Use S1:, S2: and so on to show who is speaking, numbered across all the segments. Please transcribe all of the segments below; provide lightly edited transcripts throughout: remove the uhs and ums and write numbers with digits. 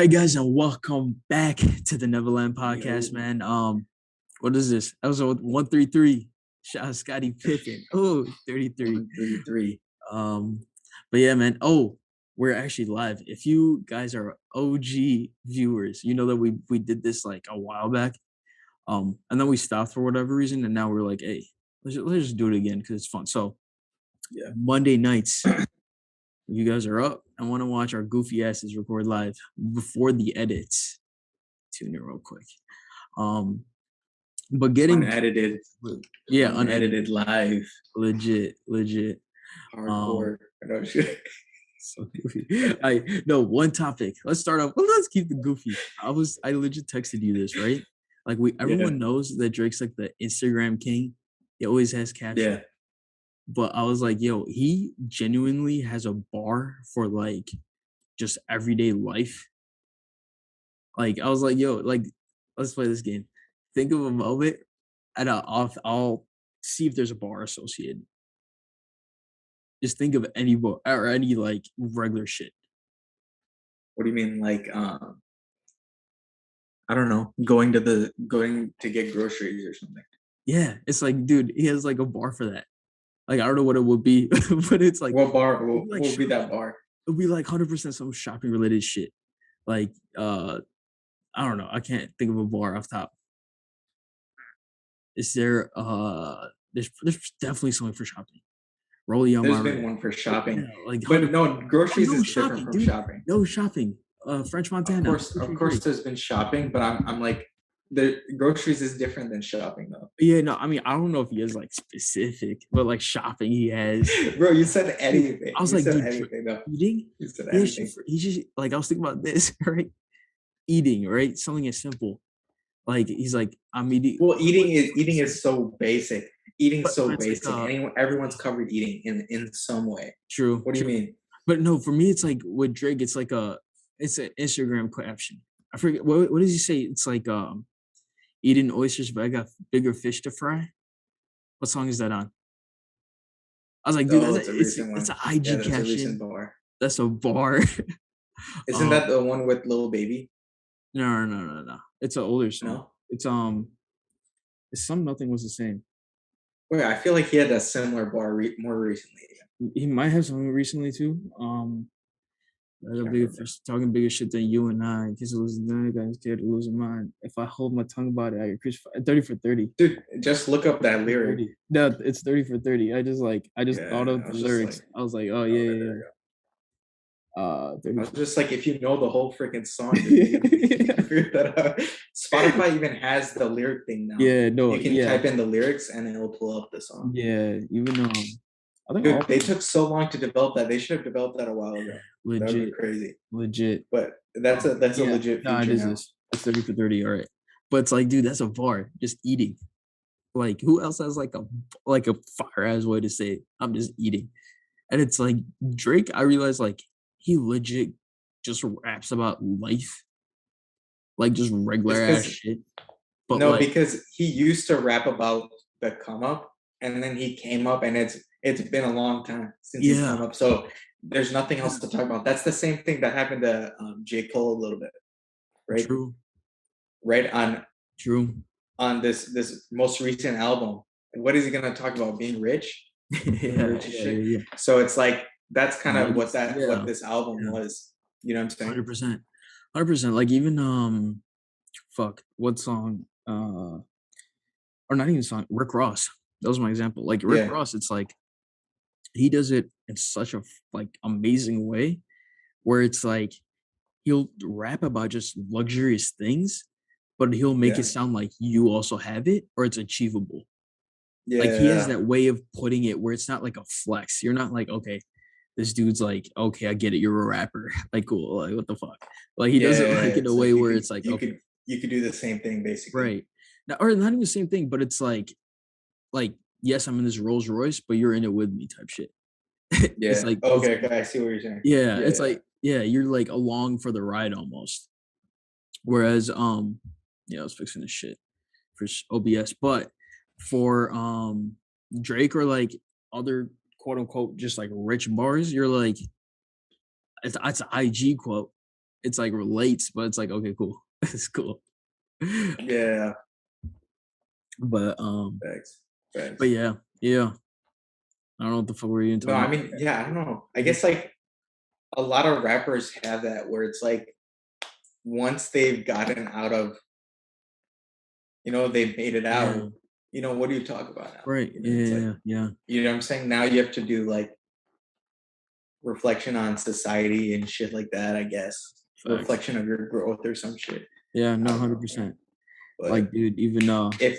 S1: right, guys, and welcome back to the Neverland Podcast, man. What is this? Episode 133. Shout out Scottie Pippen. Oh, 33.
S2: 133.
S1: But yeah, man. Oh, we're actually live. If you guys are OG viewers, you know that we did this like a while back. And then we stopped for whatever reason, and now we're like, hey, let's just do it again because it's fun. So
S2: Yeah.
S1: Monday nights. If you guys are up and want to watch our goofy asses record live before the edits, tune in real quick. But getting
S2: unedited,
S1: unedited
S2: live,
S1: legit,
S2: hardcore.
S1: So goofy. One topic. Let's start off. Well, let's keep the goofy. I legit texted you this, right? Like everyone knows that Drake's like the Instagram king. He always has captions.
S2: Yeah.
S1: But I was like, yo, he genuinely has a bar for like just everyday life. Like I was like, yo, like let's play this game. Think of a moment, and I'll see if there's a bar associated. Just think of any bar or any like regular shit.
S2: What do you mean, like I don't know, going to get groceries or something?
S1: Yeah, it's like, dude, he has like a bar for that. Like I don't know what it would be, but it's like
S2: what bar? What would be that bar?
S1: It would be like 100% some shopping related shit. Like I don't know. I can't think of a bar off top. Is there there's definitely something for shopping. Rolly on
S2: There's been one for shopping.
S1: Yeah,
S2: but no, groceries is different from shopping.
S1: No shopping. French Montana.
S2: Of course there's been shopping, but I'm like the groceries is different than shopping though.
S1: Yeah, no, I mean I don't know if he has like specific, but like shopping he has.
S2: Bro, you said anything.
S1: I was like, dude, anything
S2: though.
S1: Eating?
S2: You said anything.
S1: He just like I was thinking about this, right? Eating, right? Something as simple. Like he's like, I'm eating.
S2: Well, eating is so basic. Eating's so basic. Like, everyone's covered eating in some way.
S1: True.
S2: What do you mean?
S1: But no, for me, it's like with Drake, it's like it's an Instagram caption. I forget what does he say? It's like eating oysters, but I got bigger fish to fry. What song is that on? I was like, dude, it's an IG caption. That's a bar.
S2: Isn't that the one with Lil Baby?
S1: No. It's an older song. No? It's some Nothing Was the Same.
S2: Wait, I feel like he had a similar bar more recently.
S1: He might have something recently too. Talking bigger shit than you and I. In case of losing that, guys scared of losing mine. If I hold my tongue about it, I get crucified. 30 for 30.
S2: Dude, just look up that lyric.
S1: 30. No, it's 30 for 30. I just thought of the lyrics. Like, I was like, oh yeah.
S2: I was just like, if you know the whole freaking song, you figure that out. Spotify even has the lyric thing now.
S1: Yeah, no,
S2: you can type in the lyrics and it'll pull up the song.
S1: Yeah, even though
S2: I think they took so long to develop that. They should have developed that a while ago.
S1: Legit,
S2: that would be crazy.
S1: Legit,
S2: but that's a legit.
S1: No, it is this. It's 30 for 30. All right, but it's like, dude, that's a bar. Just eating. Like, who else has like a fire ass way to say it? I'm just eating, and it's like Drake. I realized like he legit just raps about life, like just regular ass shit.
S2: But no, because he used to rap about the come up, and then he came up, and it's been a long time since he's come up. So there's nothing else to talk about. That's the same thing that happened to J. Cole a little bit, right?
S1: True.
S2: Right on.
S1: True.
S2: On this most recent album, what is he gonna talk about? Being rich.
S1: Yeah.
S2: So it's like that's kind of what this album was. You know what I'm saying?
S1: 100%. Like even what song? Or not even song. Rick Ross. That was my example. Like Rick Ross, it's like he does it in such a like amazing way, where it's like he'll rap about just luxurious things, but he'll make it sound like you also have it or it's achievable. Yeah. Like he has that way of putting it where it's not like a flex. You're not like, okay, this dude's like, okay, I get it. You're a rapper. Like, cool. Like, what the fuck? Like he does it like in a way where it's like, okay,
S2: you could do the same thing basically.
S1: Right. Now, or not even the same thing, but it's like, yes, I'm in this Rolls Royce, but you're in it with me type shit.
S2: Yeah. It's like, okay, I see what you're saying.
S1: Yeah. It's like, you're like along for the ride almost. Whereas, I was fixing this shit for OBS, but for Drake or like other quote unquote just like rich bars, you're like, it's an IG quote. it's like relates, but it's like, okay, cool. It's cool.
S2: Yeah.
S1: But
S2: Thanks.
S1: but
S2: Thanks.
S1: yeah, yeah. I don't know what the fuck were you
S2: No,
S1: talking
S2: I
S1: about.
S2: mean, yeah, I don't know. I
S1: Mhm.
S2: guess like a lot of rappers have that where it's like once they've gotten out of, they've made it
S1: Yeah.
S2: out, what do you talk about now?
S1: Right. Yeah,
S2: It's like,
S1: yeah, yeah.
S2: you know what I'm saying? Now you have to do like reflection on society and shit like that, I guess.
S1: Facts.
S2: Reflection of your growth or some shit.
S1: Yeah,
S2: I
S1: no,
S2: don't know, man.
S1: 100%. Like,
S2: But
S1: dude, even
S2: if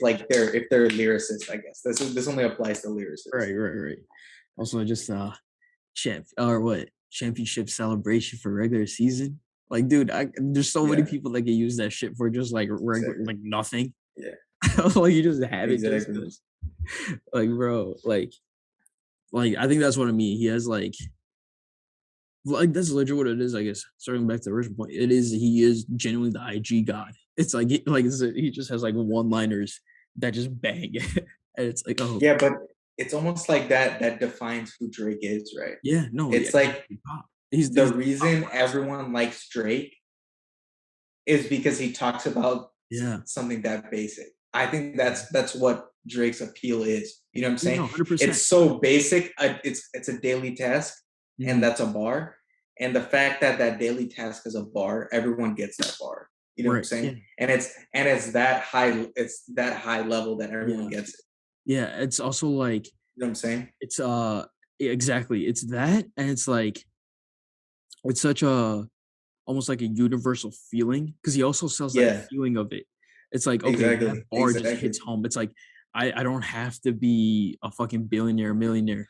S2: they're lyricists, I guess this only applies to lyricists.
S1: right, right, right. Also, just championship celebration for regular season. Like, dude, there's so many
S2: Yeah,
S1: people that can use that shit for just like regular,
S2: exactly.
S1: like nothing.
S2: Yeah,
S1: Like you just have it just
S2: exactly.
S1: because. Like, bro, like I think that's what I mean. He has like that's legit what it is. I guess starting back to the original point, it is he is genuinely the IG god. It's like he just has like one liners that just bang, and it's like, oh
S2: Yeah, but it's almost like that defines who Drake is, right?
S1: yeah, no, yeah,
S2: It's like
S1: exactly. Pop.
S2: the
S1: He's pop
S2: reason
S1: artist.
S2: everyone likes Drake is because he talks about
S1: Yeah,
S2: something that basic. I think that's what Drake's appeal is. You know what I'm
S1: yeah,
S2: saying?
S1: no, 100%.
S2: It's so basic. It's a daily task, and
S1: Mhm.
S2: that's a bar. And the fact that that daily task is a bar, everyone gets that bar. You know what I'm
S1: Right.
S2: saying?
S1: Yeah.
S2: And it's that high. It's that high level that everyone
S1: Yeah.
S2: gets it.
S1: Yeah. It's also like
S2: You know what I'm saying?
S1: it's yeah, exactly. It's that, and it's like it's such a almost like a universal feeling because he also sells that
S2: Yeah,
S1: feeling of it. It's like, okay, that
S2: exactly,
S1: bar just hits
S2: exactly.
S1: home. It's like I don't have to be a fucking billionaire, millionaire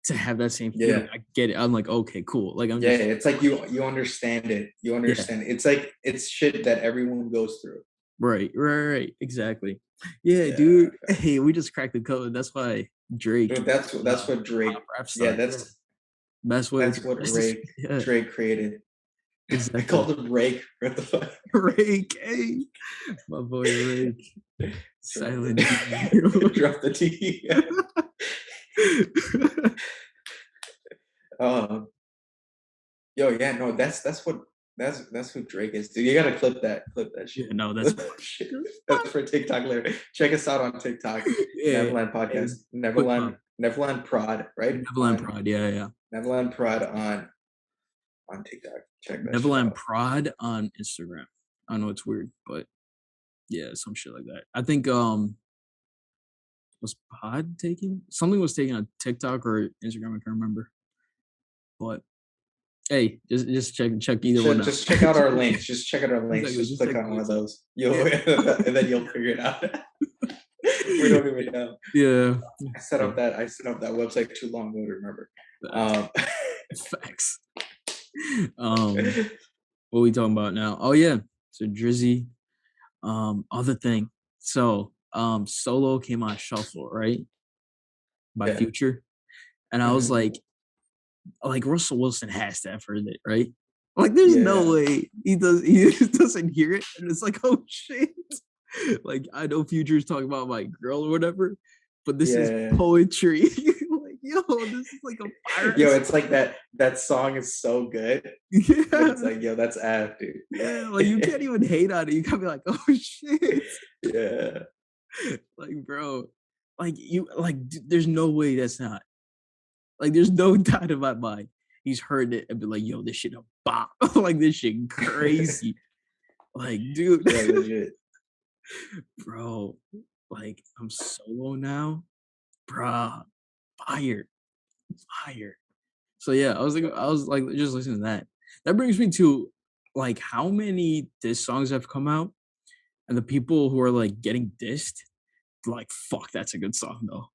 S1: to have that same feeling.
S2: Yeah,
S1: I get it. I'm like, okay, cool. Like I'm
S2: yeah.
S1: just
S2: It's like you understand it. You
S1: yeah,
S2: understand. It's like it's shit that everyone goes through.
S1: right, right, right, exactly. Yeah,
S2: Yeah,
S1: dude. Hey, we just cracked the code. That's why Drake,
S2: dude, that's what
S1: pop
S2: Drake.
S1: rap
S2: Yeah,
S1: star. Yeah,
S2: that's
S1: that's what it's.
S2: that's what
S1: That's the yeah,
S2: Drake created. I
S1: exactly.
S2: called him Rake. What the fuck?
S1: Rake, hey, my boy Rake,
S2: Drop
S1: Silent D.
S2: the drop the T. um, yo, yeah, no, that's who Drake is, dude. You gotta clip that
S1: Yeah,
S2: shit.
S1: no, that's
S2: Clip
S1: fun.
S2: that shit.
S1: That's
S2: That's
S1: fun.
S2: for TikTok later. Check us out on TikTok,
S1: Yeah,
S2: Neverland
S1: hey,
S2: Podcast,
S1: quick
S2: Neverland,
S1: pop.
S2: Neverland Prod, right?
S1: Neverland
S2: On
S1: Prod, yeah, yeah.
S2: Neverland Prod on TikTok. Check that shit
S1: Neverland
S2: out.
S1: Prod on Instagram. I know it's weird, but yeah, some shit like that. I think was Pod taken? Something was taken on TikTok or Instagram, I can't remember. But hey, just check either one out.
S2: Just check out our links. Just check out our links.
S1: Exactly,
S2: Just
S1: just
S2: click
S1: check
S2: on one of
S1: those.
S2: those.
S1: Yeah.
S2: And then you'll figure it out. We don't even know.
S1: Yeah. Yeah.
S2: I set up that website too long ago to remember.
S1: Facts.
S2: Um,
S1: Facts. What are we talking about now? Oh yeah. So Drizzy. Other thing. So Solo came on Shuffle, right? By
S2: yeah.
S1: Future. And I was
S2: Mhm.
S1: like Russell Wilson has to have heard it, right? Like there's no
S2: Yeah.
S1: way he doesn't hear it. And it's like, oh shit. Like I know Future's talking about my girl or whatever, but this is
S2: Yeah.
S1: poetry. Like, yo, this is like a fire
S2: Yo,
S1: ass.
S2: it's like that song is so good, but it's
S1: Yeah.
S2: like, yo, that's ass, dude.
S1: Yeah. Like you can't even hate on it. You gotta be like, oh shit.
S2: Yeah.
S1: Like, bro. There's no way that's not. Like, there's no doubt in my mind. He's heard it and be like, yo, this shit a bop. Like this shit crazy. Like, dude,
S2: Yeah, legit.
S1: bro. Like, I'm solo now. Bruh. Fire. Fire. So yeah, I was like just listening to that. That brings me to like how many diss songs have come out and the people who are like getting dissed, like fuck, that's a good song though.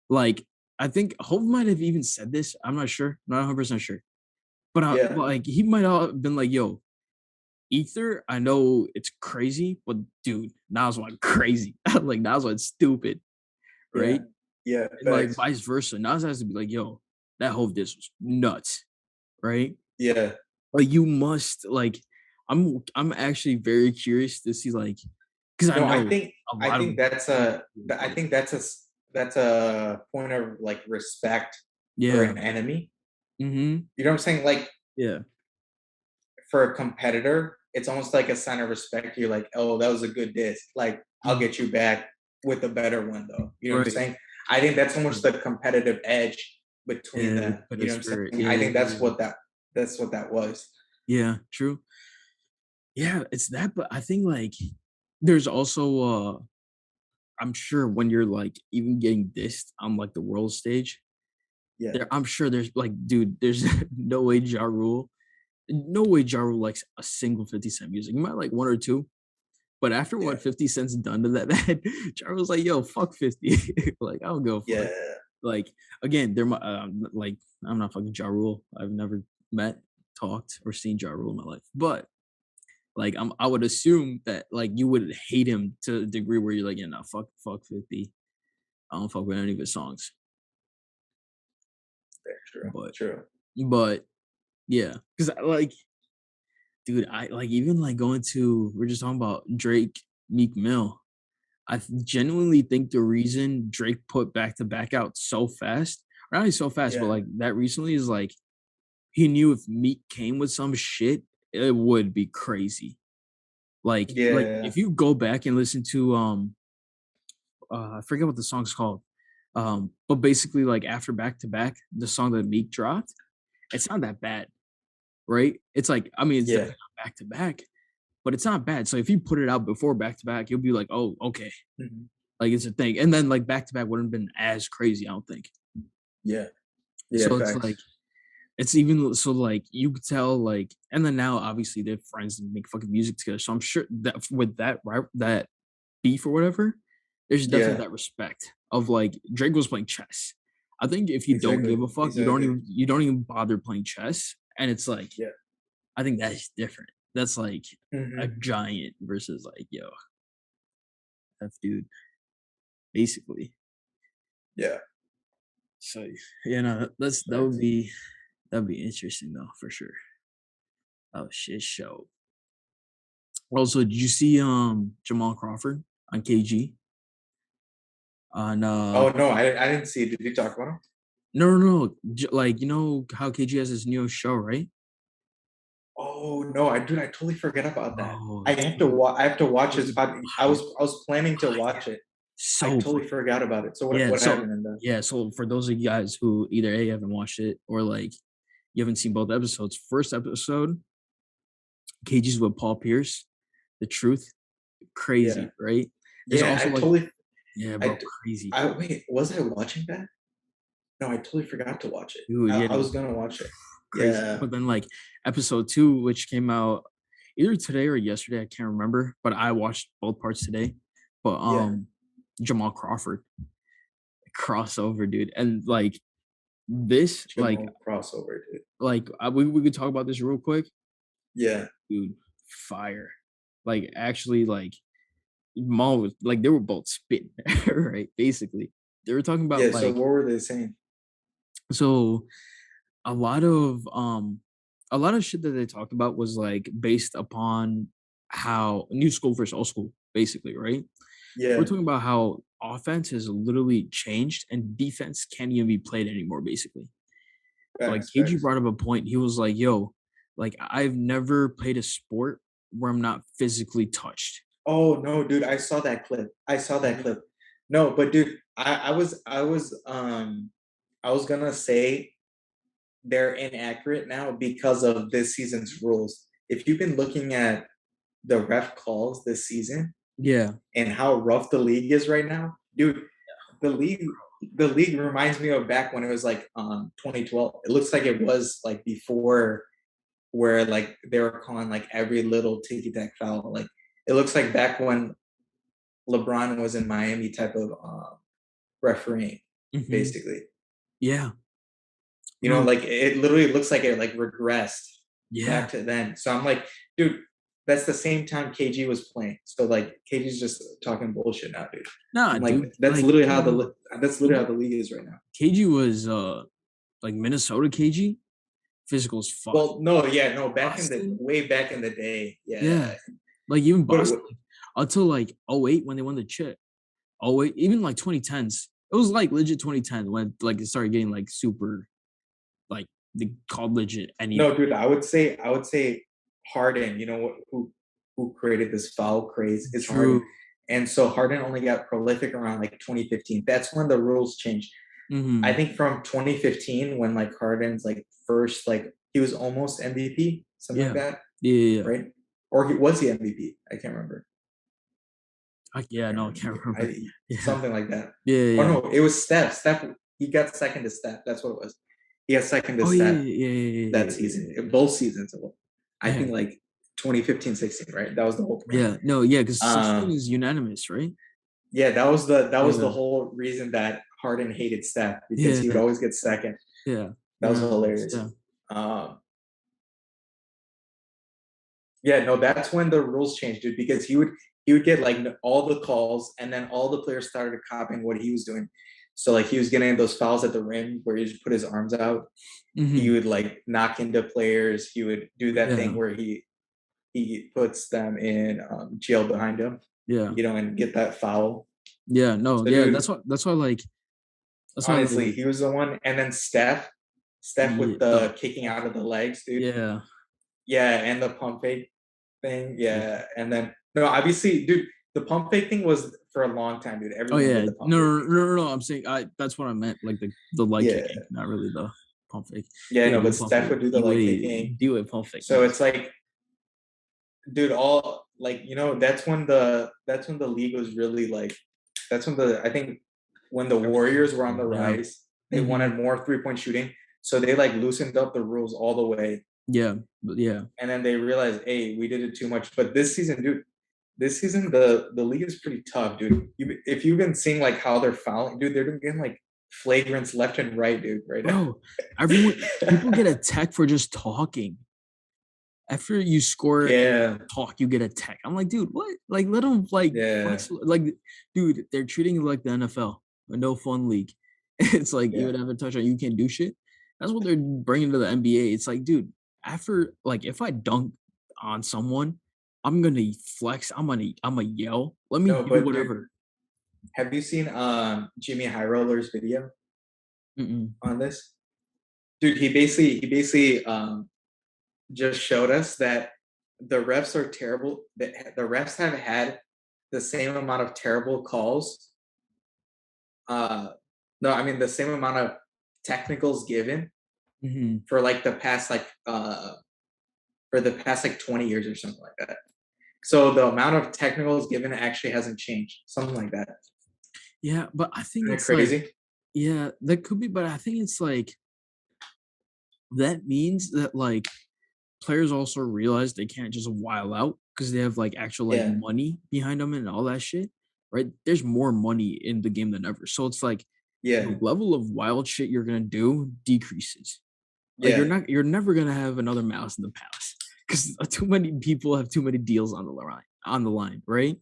S1: Like I think Hope might have even said this. I'm not sure, not 100% sure. But
S2: Yeah.
S1: like he might have been like, yo, Ether, I know it's crazy, but dude, Nas one crazy. Like Nas one's stupid,
S2: Yeah.
S1: right?
S2: Yeah.
S1: And like
S2: Thanks.
S1: vice versa. Nas has to be like, yo, that Hope diss was nuts, right?
S2: Yeah.
S1: Like you must like I'm actually very curious to see like because I
S2: No, I
S1: know
S2: think
S1: a
S2: I
S1: lot of
S2: think that's a I
S1: like
S2: think that's a point of like respect for
S1: yeah.
S2: an enemy.
S1: Mhm.
S2: You know what I'm saying? Like
S1: Yeah.
S2: for a competitor, it's almost like a sign of respect. You're like, oh, that was a good diss. Like, I'll
S1: Mhm.
S2: get you back with a better one, though. You know what I'm
S1: Right.
S2: saying? I think that's
S1: Yeah.
S2: almost the competitive edge between
S1: Yeah, the
S2: them. You
S1: competitive
S2: know what I'm
S1: spirit.
S2: saying?
S1: Yeah,
S2: I
S1: yeah,
S2: think
S1: yeah, yeah.
S2: that's what that was.
S1: Yeah, true. Yeah, it's that, but I think, like, there's also, I'm sure when you're, like, even getting dissed on, like, the world stage,
S2: Yeah,
S1: I'm sure there's, like, dude, there's no way Ja Rule likes a single 50 Cent music. He might like 1 or 2, but after
S2: yeah,
S1: what 50 Cent's done to that man, Ja Rule's like, "Yo, fuck 50." Like, I don't give a fuck.
S2: yeah,
S1: Like, again, they're my, like, I'm not fucking Ja Rule. I've never met, talked, or seen Ja Rule in my life, but, like, I would assume that, like, you would hate him to a degree where you're like, "Yeah, nah, fuck 50. I don't fuck with any of his songs."
S2: very true,
S1: But
S2: true.
S1: but yeah, because like, dude, I like, even like going to, we're just talking about Drake, Meek Mill. Genuinely think the reason Drake put back to back out so fast, or not only so fast, but
S2: Yeah,
S1: like that recently, is like he knew if Meek came with some shit, it would be crazy. Like
S2: yeah,
S1: if you go back and listen to I forget what the song's called. But basically like after back to back, the song that Meek dropped, it's not that bad, right? It's like, I mean, it's
S2: yeah.
S1: definitely not back to back, but it's not bad. So if you put it out before back to back, you'll be like, oh, okay.
S2: Mhm.
S1: Like it's a thing. And then like back to back wouldn't have been as crazy, I don't think.
S2: Yeah, yeah,
S1: So it's
S2: facts.
S1: like, it's even so like you could tell like, and then now obviously they're friends and make fucking music together. So I'm sure that with that right, that beef or whatever, there's definitely
S2: Yeah,
S1: that respect of like Drake was playing chess. I think if you don't
S2: exactly,
S1: give a fuck,
S2: exactly.
S1: you don't even bother playing chess. And it's like,
S2: Yeah.
S1: I think that's different. That's like a
S2: Mhm.
S1: giant versus like, yo, F dude, basically.
S2: Yeah,
S1: So yeah, no,
S2: facts.
S1: that'd be interesting though for sure. Oh shit show. Also, did you see Jamal Crawford on KG? On
S2: Oh, no, I didn't see it. Did you talk about him?
S1: no, like you know how KG has his new show, right?
S2: Oh, no, I totally forget about that.
S1: Oh, dude,
S2: I have to watch
S1: it was
S2: his pod.
S1: fire.
S2: I was planning to
S1: Ah,
S2: watch it. I
S1: so
S2: totally
S1: funny.
S2: forgot about it. So
S1: Yeah,
S2: what
S1: so
S2: happened in that?
S1: yeah, so for those of you guys who either A haven't watched it or like you haven't seen both episodes, first episode, KG's with Paul Pierce, The Truth,
S2: Yeah.
S1: crazy, right? There's
S2: Yeah,
S1: also
S2: I
S1: like,
S2: totally
S1: yeah,
S2: I
S1: bro,
S2: t
S1: crazy.
S2: I wait, was I watching that? No, I totally forgot to watch it.
S1: Dude, yeah,
S2: I
S1: no,
S2: was gonna watch it.
S1: crazy.
S2: Yeah,
S1: But then like episode 2, which came out either today or yesterday, I can't remember, but I watched both parts today. But
S2: yeah.
S1: Jamal Crawford crossover, dude. And like this,
S2: Jamal crossover, dude.
S1: we could talk about this real quick.
S2: Yeah.
S1: Dude, fire. Like actually like Jamal was like they were both spitting, right? Basically. They were talking about
S2: Yeah, so
S1: like,
S2: what were they saying?
S1: so a lot of shit that they talked about was like based upon how new school versus old school, basically, right? We're
S2: Yeah,
S1: talking about how offense has literally changed and defense can't even be played anymore, basically. Like
S2: facts,
S1: KG
S2: facts.
S1: brought up a point. He was like, "Yo, like I've never played a sport where I'm not physically touched."
S2: Oh, no, dude, I saw that clip. I saw that
S1: Mhm.
S2: clip. No, but dude, I was gonna say they're inaccurate now because of this season's rules. If you've been looking at the ref calls this season
S1: Yeah,
S2: and how rough the league is right now, dude, the league the league reminds me of back when it was like 2012. It looks like it was like before where like they were calling like every little ticky tack foul. Like it looks like back when LeBron was in Miami type of refereeing,
S1: mhm,
S2: basically.
S1: yeah,
S2: You know,
S1: no,
S2: like it literally looks like it like regressed
S1: yeah,
S2: back to then. So I'm like, dude, that's the same time KG was playing. So like KG's just talking bullshit now, dude.
S1: nah,
S2: I'm like,
S1: dude. Like
S2: that's literally how the league is right now.
S1: KG was like Minnesota KG, physical as fuck.
S2: Well, no, yeah, no, back in the
S1: Boston,
S2: way back in the day, yeah.
S1: yeah, like even
S2: But
S1: Boston, like, until like '08 when they won the chip. '08, even like 2010s. It was like legit 2010 when like it started getting like super like they called legit anything.
S2: no, dude, I would say Harden, who created this foul craze is Harden.
S1: True.
S2: And so Harden only got prolific around like 2015. That's when the rules changed. I
S1: Mhm.
S2: think from 2015 when like Harden's like first like he was almost MVP, something like
S1: Yeah.
S2: that,
S1: Yeah, yeah, yeah.
S2: right? Or he MVP? I can't remember.
S1: Yeah,
S2: Can't
S1: no, I
S2: remember.
S1: can't remember. Yeah.
S2: Something like that.
S1: Yeah,
S2: Oh
S1: yeah, yeah.
S2: no, it was Steph. Steph, he got second to Steph. That's what it was. He got second to
S1: Oh, yeah,
S2: Steph
S1: yeah, yeah,
S2: that
S1: yeah,
S2: season.
S1: yeah,
S2: Both seasons. I
S1: yeah.
S2: think like 2015, 16, right? That was the whole point.
S1: Yeah, no, yeah, because 16
S2: Um,
S1: is unanimous, right?
S2: yeah, that was the
S1: Yeah.
S2: whole reason that Harden hated Steph because he would
S1: Yeah,
S2: always get second.
S1: yeah.
S2: That was
S1: Unanimous,
S2: hilarious.
S1: yeah.
S2: Um, yeah, no, that's when the rules changed, dude, because he would get like all the calls, and then all the players started copying what he was doing. So like he was getting those fouls at the rim where he just put his arms out. He
S1: Mhm.
S2: would like knock into players. He would do that thing
S1: Yeah.
S2: where he puts them in jail behind him,
S1: Yeah.
S2: and get that foul.
S1: Yeah, no,
S2: So,
S1: yeah,
S2: dude,
S1: that's why,
S2: honestly,
S1: like
S2: he was the one. And then Steph
S1: yeah,
S2: with the kicking out of the legs, dude.
S1: yeah.
S2: Yeah, and the pump fake thing.
S1: Yeah.
S2: Yeah, and then no, obviously, dude, the pump fake thing was for a long time, dude.
S1: Oh,
S2: Everyone did
S1: yeah.
S2: the pump
S1: No,
S2: fake
S1: no,
S2: thing.
S1: no, no, no, I'm saying that's what I meant, like, the leg kicking,
S2: Yeah,
S1: not really the pump fake.
S2: yeah,
S1: Yeah,
S2: no,
S1: do
S2: but
S1: a pump
S2: Steph
S1: fake.
S2: would do the leg
S1: D-Wade,
S2: kicking.
S1: D-Wade pump fake,
S2: So
S1: nice.
S2: it's like, dude, all like that's when the league was really like that's when the I think when the
S1: Everything
S2: Warriors were on the
S1: yeah.
S2: rise, they
S1: Mhm.
S2: wanted more 3-point shooting. So they like loosened up the rules all the way.
S1: Yeah, but yeah.
S2: And then they realized, hey, we did it too much. But this season, dude, the league is pretty tough, dude. If you've been seeing like how they're fouling, dude, they're getting like flagrants left and right, dude, right now.
S1: Bro, people get a tech for just talking. After you score and you
S2: Yeah,
S1: talk, you get a tech. I'm like, "Dude, what?" Like, let them, like,
S2: yeah,
S1: flex like, dude, they're treating it like the NFL, a no fun league. It's like, you
S2: yeah.
S1: would have a touchdown, you can't do shit. That's what they're bringing to the NBA. It's like, dude, after like, if I dunk on someone, I'm gonna flex, Imma yell. Let me
S2: No,
S1: do
S2: but dude,
S1: whatever.
S2: have you seen Jimmy High Roller's video
S1: Mm-mm.
S2: on this? Dude, he basically just showed us that the refs are terrible. The refs have had the same amount of terrible calls. No, I mean the same amount of technicals given
S1: Mhm.
S2: for like the past like 20 years or something like that. So the amount of technicals given actually hasn't changed. Something like that.
S1: Yeah, but I think
S2: Isn't that
S1: it's like
S2: crazy?
S1: yeah, that could be, but I think it's like that means that, like, players also realize they can't just wild out because they have, like, actual, like,
S2: Yeah.
S1: money behind them and all that shit, right? There's more money in the game than ever, so it's like the
S2: Yeah.
S1: level of wild shit you're gonna do decreases. Like,
S2: Yeah.
S1: you're never gonna have another Mouse in the Palace because too many people have too many deals on the line, right?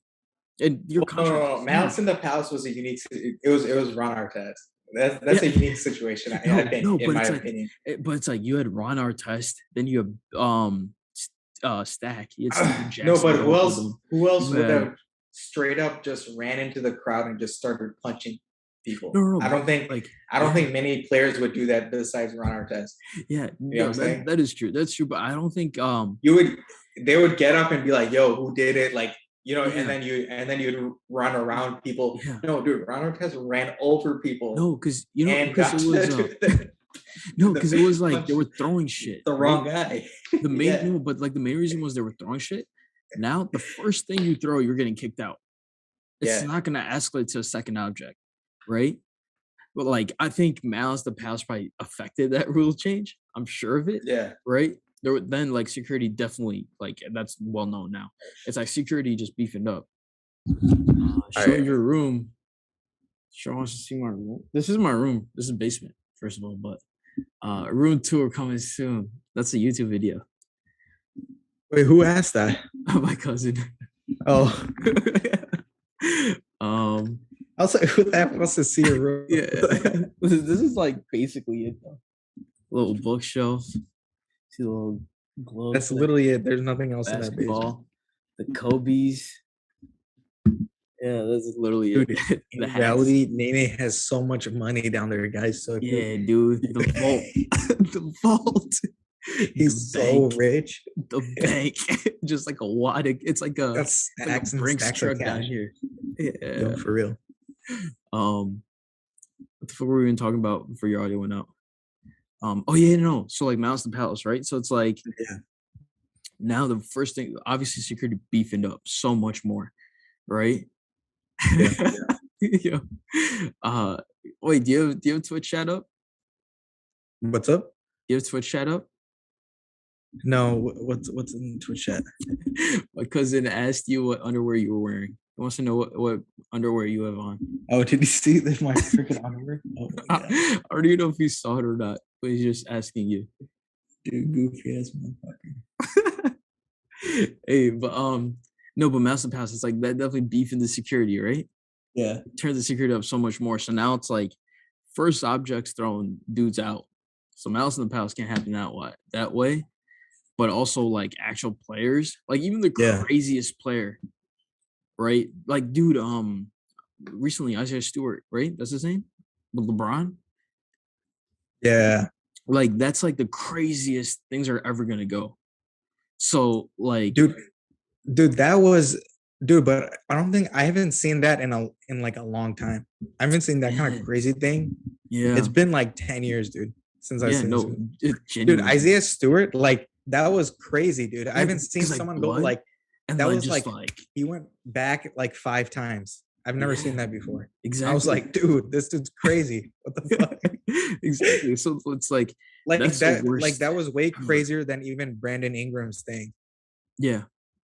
S1: And your
S2: Well, no,
S1: contract
S2: no,
S1: is
S2: no. Malice
S1: huge.
S2: in the Palace was a unique. It was Ron Artest. That's
S1: Yeah.
S2: a unique situation, I
S1: No,
S2: think,
S1: no,
S2: in
S1: but
S2: my
S1: it's like
S2: opinion.
S1: but it's like you had Ron Artest, then you have, Stack, you had Steven
S2: No,
S1: Jackson
S2: but who
S1: going through
S2: else?
S1: them.
S2: Who else
S1: You
S2: would
S1: had
S2: have straight up just ran into the crowd and just started punching
S1: no,
S2: people?
S1: no, no,
S2: I
S1: but,
S2: don't think.
S1: like
S2: I don't
S1: yeah,
S2: think many players would do that besides Ron Artest.
S1: yeah,
S2: You know what
S1: no,
S2: I'm saying?
S1: that is true, that's true, but I don't think,
S2: You would. They would get up and be like, "Yo, who did it?" Like, and
S1: yeah,
S2: then you'd run around people.
S1: yeah,
S2: No, dude, Ron Artest ran over people
S1: no,
S2: and
S1: because
S2: got
S1: it
S2: to
S1: was, no,
S2: the
S1: because it was like they
S2: punch
S1: were throwing shit,
S2: the
S1: right?
S2: wrong guy.
S1: The main
S2: Yeah,
S1: no, but, like, the main reason was they were throwing shit. Now, the first thing you throw, you're getting kicked out. It's
S2: yeah,
S1: not gonna escalate to a second object, right? But, like, I think Malice the Palace probably affected that rule change. I'm sure of it,
S2: yeah.
S1: right? There were then, like, security definitely, like, that's well known now. It's like security just beefing up.
S2: All
S1: Show
S2: right.
S1: your room. Show wants to see my room. This is my room. This is basement, first of all, but room tour coming soon. That's a YouTube video.
S2: Wait, who asked that?
S1: My cousin.
S2: Oh,
S1: um,
S2: I was like, who the heck wants to see your room?
S1: yeah. This is like basically it though. Little bookshelf. See the little globe
S2: That's
S1: thing,
S2: literally it. There's nothing else in that basement.
S1: basketball, the Kobe's. Yeah, that's literally it.
S2: Dude,
S1: The
S2: in
S1: hats.
S2: reality, Nene has so much money down there, guys. So if you,
S1: Yeah, dude. The vault. The vault. The
S2: He's so
S1: bank,
S2: rich.
S1: the bank, just like a wad.
S2: That's
S1: It's like a
S2: stacks and
S1: Brinks
S2: stacks of
S1: truck down
S2: cash.
S1: here.
S2: Yo,
S1: Yeah.
S2: for real.
S1: Um, what the fuck were we even talking about before your audio went out? Oh yeah, no. So like Mouse the Palace, right? So it's like
S2: Yeah.
S1: now the first thing, obviously security beefing up so much more, right?
S2: Yeah.
S1: Yeah. Uh, wait, do you have Twitch chat up?
S2: What's up?
S1: Do you have Twitch chat up?
S2: No, what's in Twitch chat?
S1: My cousin asked you what underwear you were wearing. He wants to know what underwear you have on.
S2: Oh, did you see this? My freaking underwear? Oh my god,
S1: I don't even know if he saw it or not, but he's just asking you.
S2: dude, goofy ass motherfucker.
S1: Hey, but no, but Master Pass, it's like that definitely beefing the security, right?
S2: Yeah,
S1: Turns the security up so much more. So now it's like first objects throwing dudes out. So Mouse in the Palace can't happen that way. But also like actual players, like even the
S2: yeah,
S1: craziest player, right? Like, dude, recently Isaiah Stewart, right? That's his name? With LeBron.
S2: yeah,
S1: Like, that's like the craziest things are ever gonna go. So, like,
S2: dude, dude, that was, dude. But I don't think I haven't seen that in like a long time. I haven't seen that kind of
S1: yeah,
S2: crazy thing. It's
S1: yeah,
S2: been like 10 years, dude, since I've
S1: yeah,
S2: seen this.
S1: no, it
S2: Dude,
S1: genuinely.
S2: Isaiah Stewart, like that was crazy, dude. I
S1: Yeah,
S2: haven't seen
S1: because like
S2: someone go
S1: blood
S2: like
S1: and
S2: that.
S1: like
S2: Was
S1: just
S2: like
S1: like
S2: he went back like 5 times. I've never seen
S1: yeah,
S2: that before. I was
S1: exactly.
S2: like, dude, this dude's crazy. What the fuck?
S1: Exactly. So it's like that's the
S2: Like
S1: worst
S2: that was way
S1: ever.
S2: crazier than even Brandon Ingram's thing.
S1: Yeah.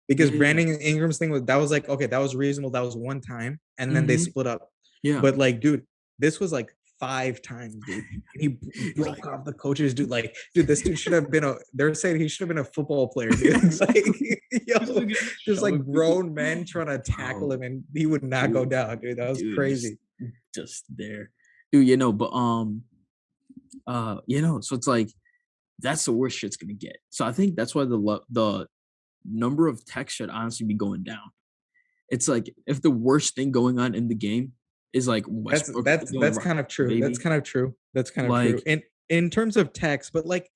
S2: Because
S1: Yeah, yeah,
S2: Brandon Ingram's thing was that was like, okay, that was reasonable. That was one time, and
S1: yeah.
S2: then they
S1: Hmm.
S2: split up.
S1: Yeah.
S2: But like, dude, this was like 5 times, dude. And he
S1: He's
S2: broke
S1: like,
S2: off the coaches, dude. Like, dude, this dude should have been a. They're saying he should have been a football player, dude. It's like,
S1: he's
S2: yo,
S1: looking
S2: just like
S1: shoving people.
S2: grown men trying to tackle
S1: Bro,
S2: him, and he would not go
S1: dude,
S2: down, dude. That was
S1: dude,
S2: crazy.
S1: just there. Dude, but so it's like that's the worst shit's gonna get. So I think that's why the number of texts should honestly be going down. It's like if the worst thing going on in the game is like
S2: That's
S1: Westbrook
S2: that's
S1: doing
S2: that's
S1: right,
S2: kind of true. That's
S1: baby.
S2: kind of true. That's kind of true.
S1: Like,
S2: In terms of text, but like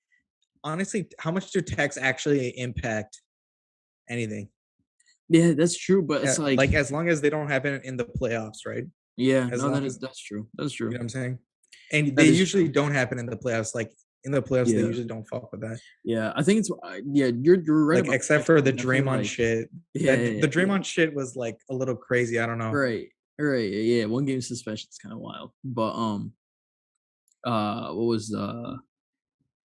S2: honestly, how much do texts actually impact anything?
S1: yeah, that's true. But
S2: Yeah,
S1: it's like,
S2: like as long as they don't happen in the playoffs, right?
S1: yeah,
S2: As
S1: no,
S2: long as
S1: that's true. That's
S2: you
S1: true.
S2: know what I'm saying. And they
S1: That is
S2: usually
S1: true.
S2: don't happen in the playoffs. Like in the playoffs, they
S1: Yeah.
S2: usually don't fuck with that.
S1: Yeah. I think it's yeah, you're right
S2: Like
S1: about
S2: except
S1: text.
S2: for the
S1: Definitely
S2: Draymond
S1: like
S2: shit.
S1: yeah,
S2: That
S1: yeah,
S2: the
S1: yeah.
S2: Draymond shit was like a little crazy. I don't know.
S1: Right. Right. Yeah. One game suspension is kind of wild. But what was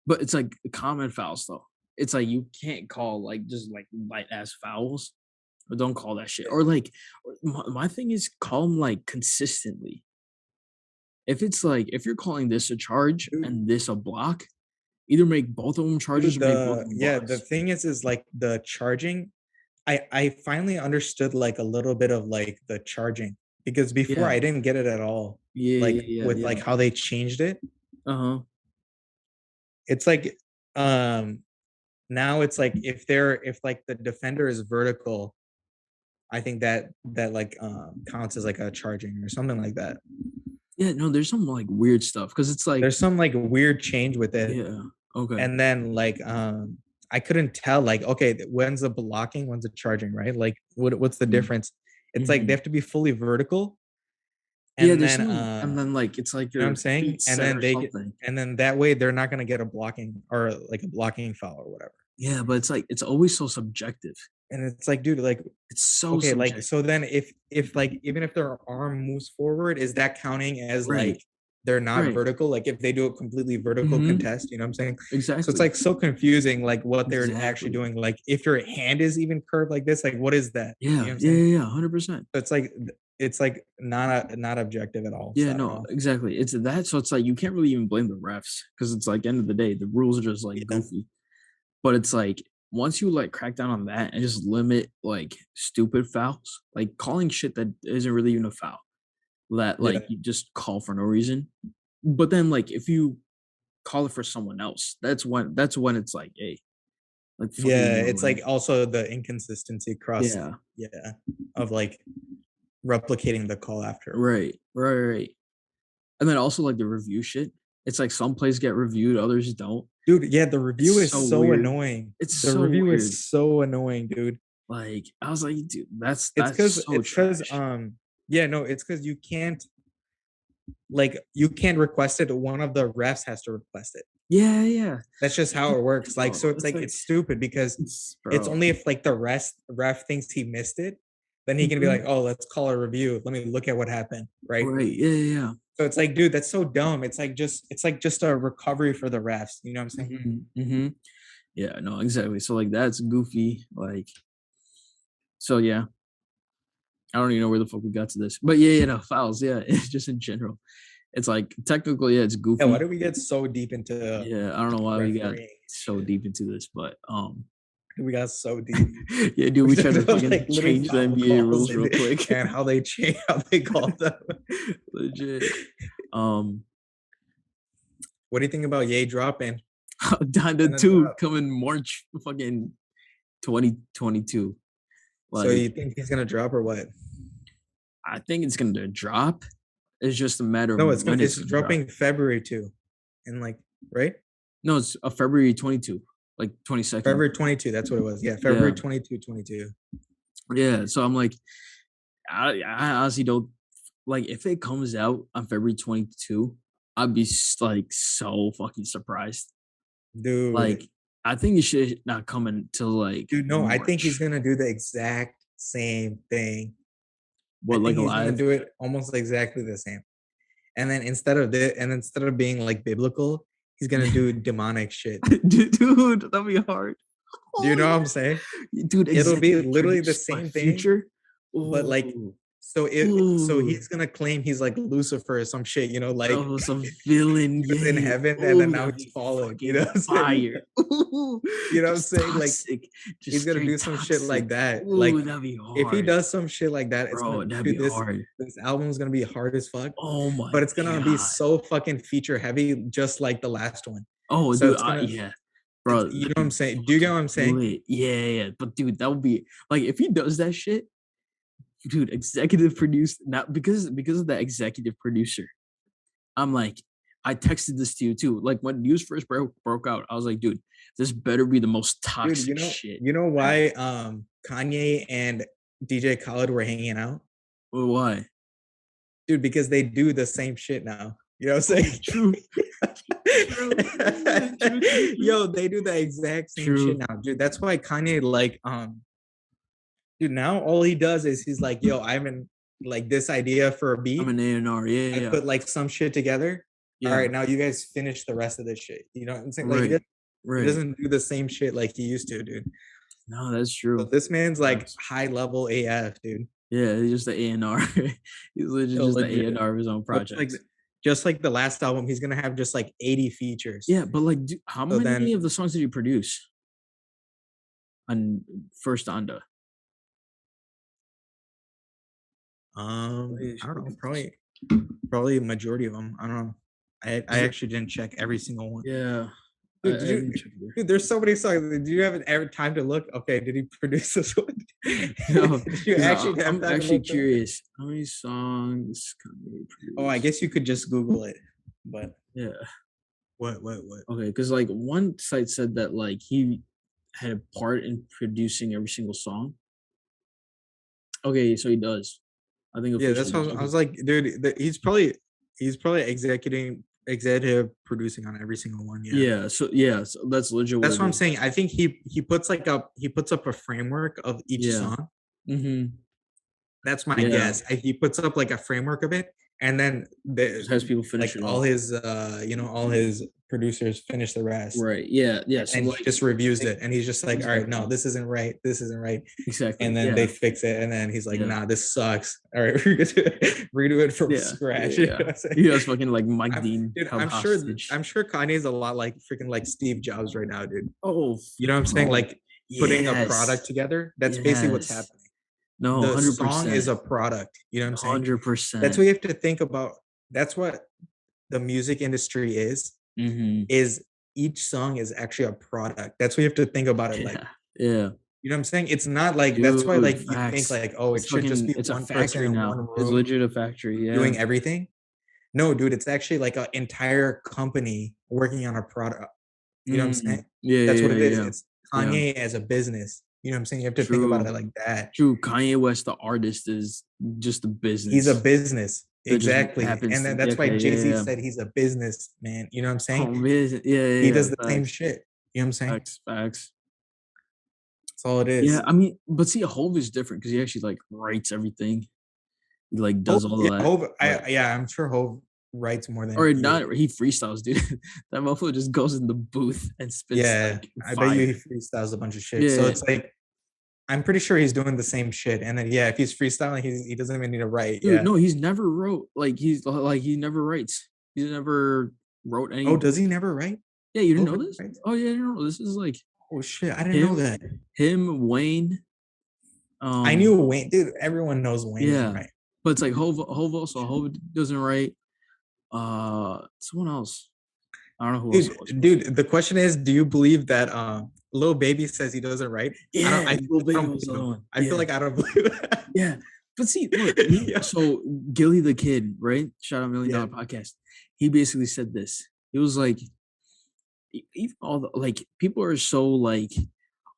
S1: but it's like common fouls though. It's like you can't call like just like light ass fouls or don't call that shit. Or like my thing is call them like consistently. If it's like if you're calling this a charge
S2: Dude,
S1: and this a block, either make both of them charges
S2: dude,
S1: or make both
S2: the
S1: of them
S2: yeah, the
S1: blocks.
S2: thing is like the charging. I finally understood like a little bit of like the charging because before
S1: Yeah.
S2: I didn't get it at all.
S1: Yeah,
S2: Like
S1: yeah,
S2: with
S1: yeah,
S2: like
S1: yeah.
S2: how they changed it.
S1: Uh-huh.
S2: It's like now it's like if like the defender is vertical, I think that like counts as like a charging or something like that.
S1: Yeah, no, there's some like weird stuff because it's like,
S2: There's some like weird change with it.
S1: yeah, okay.
S2: And then like I couldn't tell like okay, when's the blocking, when's the charging, right? Like what's the
S1: Mm,
S2: difference? It's like they
S1: mhm.
S2: have to be fully vertical
S1: Yeah,
S2: and
S1: there's
S2: then
S1: some, and then like it's like
S2: you know what
S1: your
S2: I'm saying?
S1: feet set or something.
S2: And then that way they're not gonna get a blocking or like a blocking foul or whatever.
S1: Yeah, but it's like it's always so subjective.
S2: And it's like, dude, like
S1: It's so
S2: okay, like
S1: subjective.
S2: so then if like even if their arm moves forward, is that counting as
S1: Right,
S2: like they're not
S1: right.
S2: vertical? Like if they do a completely vertical
S1: Mhm.
S2: contest, you know what I'm saying? So it's
S1: Exactly.
S2: like so confusing, like what they're actually
S1: Exactly.
S2: doing. Like if your hand is even curved like this, like what is that? You know
S1: Yeah,
S2: what I'm
S1: yeah,
S2: saying?
S1: yeah, yeah, 100%.
S2: So it's like not objective at all.
S1: Yeah,
S2: So I don't
S1: no,
S2: know.
S1: exactly. It's that, so it's like you can't really even blame the refs because it's like end of the day, the rules are just like
S2: Yeah,
S1: goofy. But it's like once you like crack down on that and just limit like stupid fouls, like calling shit that isn't really even a foul, that
S2: yeah,
S1: like you just call for no reason. But then like if you call it for someone else, that's when it's like, hey, like the fuck are you
S2: yeah.
S1: doing,
S2: It's like
S1: man?
S2: also the inconsistency across,
S1: Yeah.
S2: yeah, of like replicating the call after.
S1: Right. Right. Right. And then also like the review shit. It's like some plays get reviewed, others don't.
S2: Dude, yeah, the review
S1: It's
S2: is
S1: so
S2: so
S1: weird.
S2: annoying.
S1: It's
S2: The
S1: so
S2: review
S1: weird.
S2: is so annoying, dude.
S1: Like, I was like, "Dude,
S2: It's
S1: that's
S2: because
S1: so
S2: it's because
S1: trash."
S2: yeah, no, it's because you can't request it. One of the refs has to request it.
S1: Yeah, yeah.
S2: That's just how it works. Like, so
S1: Bro,
S2: it's
S1: it's
S2: like
S1: like
S2: it's stupid because it's
S1: bro.
S2: only if like the ref thinks he missed it, then he can be
S1: Mhm.
S2: like, oh, let's call a review. Let me look at what happened. Right.
S1: Right, yeah, yeah, yeah.
S2: So it's like, dude, that's so dumb. It's like just a recovery for the refs. You know what I'm saying?
S1: Mhm, mhm. Yeah, no, exactly. So, like, that's goofy, like so, yeah. I don't even know where the fuck we got to this. But yeah, no, fouls, yeah, it's just in general. It's like, technically, yeah, it's
S2: Yeah, why
S1: goofy.
S2: did we get so deep into
S1: Yeah, I don't know why we got
S2: refereeing and
S1: so
S2: shit?
S1: deep into this, but,
S2: We got so deep.
S1: yeah, dude,
S2: We
S1: we tried
S2: talked
S1: to
S2: about
S1: fucking
S2: like literally
S1: change the
S2: foul
S1: NBA
S2: calls
S1: rules real quick.
S2: and how they change how they call them.
S1: Legit. Um,
S2: What do you think about Ye dropping?
S1: Donda
S2: Gonna
S1: 2
S2: drop.
S1: coming March fucking 2022.
S2: So
S1: Like,
S2: you think he's gonna drop or what?
S1: I think it's gonna drop. It's just a matter of
S2: No,
S1: when it's
S2: it's
S1: gonna drop.
S2: dropping February too, and like right
S1: No, it's February 22, like 22nd.
S2: February 22. That's what it was. Yeah, February
S1: Yeah,
S2: 22, 22.
S1: yeah. So I'm like, I honestly don't like if it comes out on February 22. I'd be like so fucking surprised.
S2: Dude,
S1: Like, I think it should not come until like
S2: dude, no, I think he's
S1: March.
S2: gonna do the exact same thing. I
S1: What, like
S2: think he's gonna
S1: live?
S2: do it almost exactly the same. And then instead of being like biblical, he's gonna do demonic shit.
S1: Dude, that'd be hard.
S2: Do you
S1: Oh
S2: know what I'm
S1: yeah,
S2: saying?
S1: dude.
S2: It'll be
S1: Executive
S2: literally the
S1: produced by
S2: same thing,
S1: Future.
S2: but like
S1: Oh,
S2: so
S1: oh,
S2: he's gonna claim he's like Lucifer or some shit, you know, like
S1: oh, some villain.
S2: he was in
S1: Yeah.
S2: heaven and
S1: Oh,
S2: then now
S1: that'd
S2: he's
S1: be
S2: fallen. You know
S1: fucking
S2: what I'm saying?
S1: fire. Ooh,
S2: You know what I'm
S1: just
S2: saying? Like
S1: toxic.
S2: he's
S1: Just
S2: gonna
S1: straight
S2: do some shit
S1: toxic.
S2: like that. Like
S1: Ooh, that'd be
S2: if he
S1: hard,
S2: does some shit like that, it's gonna
S1: bro. That'd be
S2: dude,
S1: hard.
S2: this album is gonna be hard as fuck,
S1: Oh my
S2: but it's gonna be
S1: god.
S2: so fucking feature heavy, just like the last one.
S1: Oh,
S2: So
S1: dude.
S2: it's gonna
S1: Yeah,
S2: it's
S1: bro.
S2: you know
S1: That'd
S2: what
S1: be
S2: I'm saying? Do you get
S1: fucking
S2: what I'm saying?
S1: lit. Yeah, yeah. But dude, that would be like if he does that shit, dude. Executive produced not because of the executive producer. I'm like, I texted this to you too. Like when news first broke out, I was like, dude, this better be the most
S2: Dude,
S1: toxic shit
S2: you know
S1: ever.
S2: why Kanye and DJ Khaled were hanging out?
S1: Well, why?
S2: Dude, because they do the same shit now. You know what I'm
S1: Oh,
S2: saying?
S1: true, true, yeah, true, true, true,
S2: Yo, they do the exact same shit
S1: true.
S2: now, dude. That's why Kanye, like, dude, now all he does is he's like, yo, I'm in like this idea for a
S1: I'm
S2: beat.
S1: an A&R. Yeah,
S2: I
S1: yeah,
S2: put like some shit together. All
S1: yeah.
S2: right, now you guys finish the rest of this shit. You know what I'm saying? Like
S1: Right,
S2: he
S1: right.
S2: doesn't do the same shit like he used to, dude.
S1: No, that's
S2: So
S1: true.
S2: this man's like
S1: Facts.
S2: high level AF, dude.
S1: Yeah, he's just the A&R. He's literally
S2: Yo,
S1: just the
S2: legit.
S1: A&R of his own
S2: Like
S1: projects.
S2: just like the last album, he's gonna have just like 80 features.
S1: Yeah, but like, how
S2: So
S1: many
S2: then,
S1: of the songs did you produce on first Donda?
S2: I don't know, probably a majority of them. I don't know. I
S1: Is it?
S2: actually didn't check every single one.
S1: Yeah, I
S2: Dude, did you?
S1: didn't check either.
S2: Dude, there's so many songs. Did you have ever time to look? Okay, did he produce this one?
S1: No,
S2: Did you
S1: because
S2: actually have
S1: I'm
S2: time to
S1: actually
S2: look that?
S1: curious. How many songs Kanye
S2: Oh, I
S1: produced?
S2: guess you could just Google it. But
S1: Yeah.
S2: what?
S1: Okay, because like one site said that like he had a part in producing every single song. Okay, so he does. I think
S2: Yeah, that's
S1: officially
S2: how
S1: does.
S2: I
S1: Okay.
S2: was like, dude, he's probably executive producing on every single one. Yeah.
S1: Yeah, so that's legit what
S2: That's
S1: it
S2: what I'm
S1: is.
S2: saying. I think he puts up a framework of each
S1: Yeah.
S2: song.
S1: Mm-hmm.
S2: That's my
S1: Yeah.
S2: guess. He puts up like a framework of it, and then
S1: Just has people finish
S2: like
S1: it
S2: all
S1: off.
S2: his all his producers finish the rest,
S1: Right. Yeah. Yeah. So
S2: and he
S1: like
S2: just reviews it, and he's just like, all right, no,
S1: exactly.
S2: this isn't right, this isn't right,
S1: Exactly.
S2: and then they
S1: Yeah.
S2: fix it, and then he's like,
S1: Yeah.
S2: nah, this sucks. All right, redo it from
S1: Yeah. Yeah.
S2: scratch. You know
S1: Yeah.
S2: what I'm saying?
S1: He does fucking like Mike Dean
S2: Dude,
S1: held hostage.
S2: I'm sure Kanye's a lot like freaking like Steve Jobs right now, dude.
S1: Oh,
S2: You know what I'm saying?
S1: bro.
S2: Like putting a product
S1: Yes.
S2: together. That's basically what's
S1: Yes.
S2: happening.
S1: No,
S2: The
S1: hundred
S2: song is
S1: percent.
S2: a product. You know what I'm saying? That's
S1: 100%.
S2: what you have to think about. That's what the music industry
S1: Mhm.
S2: is each song is actually a product. That's what you have to think about it like.
S1: Yeah. Yeah.
S2: You know what I'm saying? It's not like that's why
S1: Dude,
S2: like you think
S1: facts.
S2: like, oh, it should just be
S1: It's a
S2: one person
S1: factory
S2: in one
S1: now. It's
S2: room
S1: legit a factory, yeah.
S2: doing everything. No, dude, it's actually like an entire company working on a product. You know what I'm saying?
S1: Yeah,
S2: That's what
S1: yeah,
S2: it is.
S1: yeah,
S2: It's
S1: yeah.
S2: Kanye as a business. You know what I'm saying? You have to think about
S1: True,
S2: it like that.
S1: true. Kanye West, the artist, is just a
S2: He's a
S1: business
S2: business.
S1: that just
S2: Exactly.
S1: happens
S2: And
S1: to
S2: then
S1: be
S2: that's why
S1: okay. Yeah,
S2: Jay-Z
S1: yeah.
S2: said he's a businessman. You know what I'm saying?
S1: Oh, business. Yeah,
S2: He
S1: yeah, yeah.
S2: does the same
S1: Facts,
S2: shit. You know what I'm saying?
S1: facts, facts.
S2: That's all it
S1: Yeah,
S2: is.
S1: I mean, but see, Hove is different because he actually like writes everything. He like
S2: Hove,
S1: does all
S2: yeah,
S1: of that.
S2: Hove,
S1: But
S2: yeah, I'm sure Hove writes more than
S1: or
S2: either.
S1: not, he freestyles, dude. That motherfucker just goes in the booth and spits
S2: Yeah,
S1: like
S2: I bet you he
S1: fire.
S2: freestyles a bunch of shit. So
S1: Yeah,
S2: it's like I'm pretty sure he's doing the same shit. And then yeah, if he's freestyling, he doesn't even need to write.
S1: dude.
S2: Yeah.
S1: No, he's never wrote like he never writes. He never wrote
S2: Oh,
S1: any.
S2: does he never write?
S1: Yeah, you didn't
S2: Hove
S1: know
S2: never
S1: this?
S2: writes?
S1: Oh yeah, you don't know. This is like
S2: Oh shit, I didn't know
S1: him,
S2: that.
S1: Wayne.
S2: I
S1: Um,
S2: knew Wayne, dude. Everyone knows Wayne doesn't
S1: yeah,
S2: write.
S1: but it's like Hove also Hove doesn't write. Someone else. I don't know who else it was, but
S2: Dude, the question is, do you believe that Lil Baby says he doesn't write?
S1: yeah, Lil
S2: I
S1: Baby
S2: don't
S1: was the
S2: believe
S1: other
S2: him.
S1: one.
S2: I feel
S1: Yeah,
S2: like I don't believe that.
S1: yeah. But see, look, me.
S2: Yeah.
S1: So Gilly the Kid, right? Shout out Million
S2: Yeah.
S1: Dollar Podcast. He basically said this. He was like, even all the like people are so like,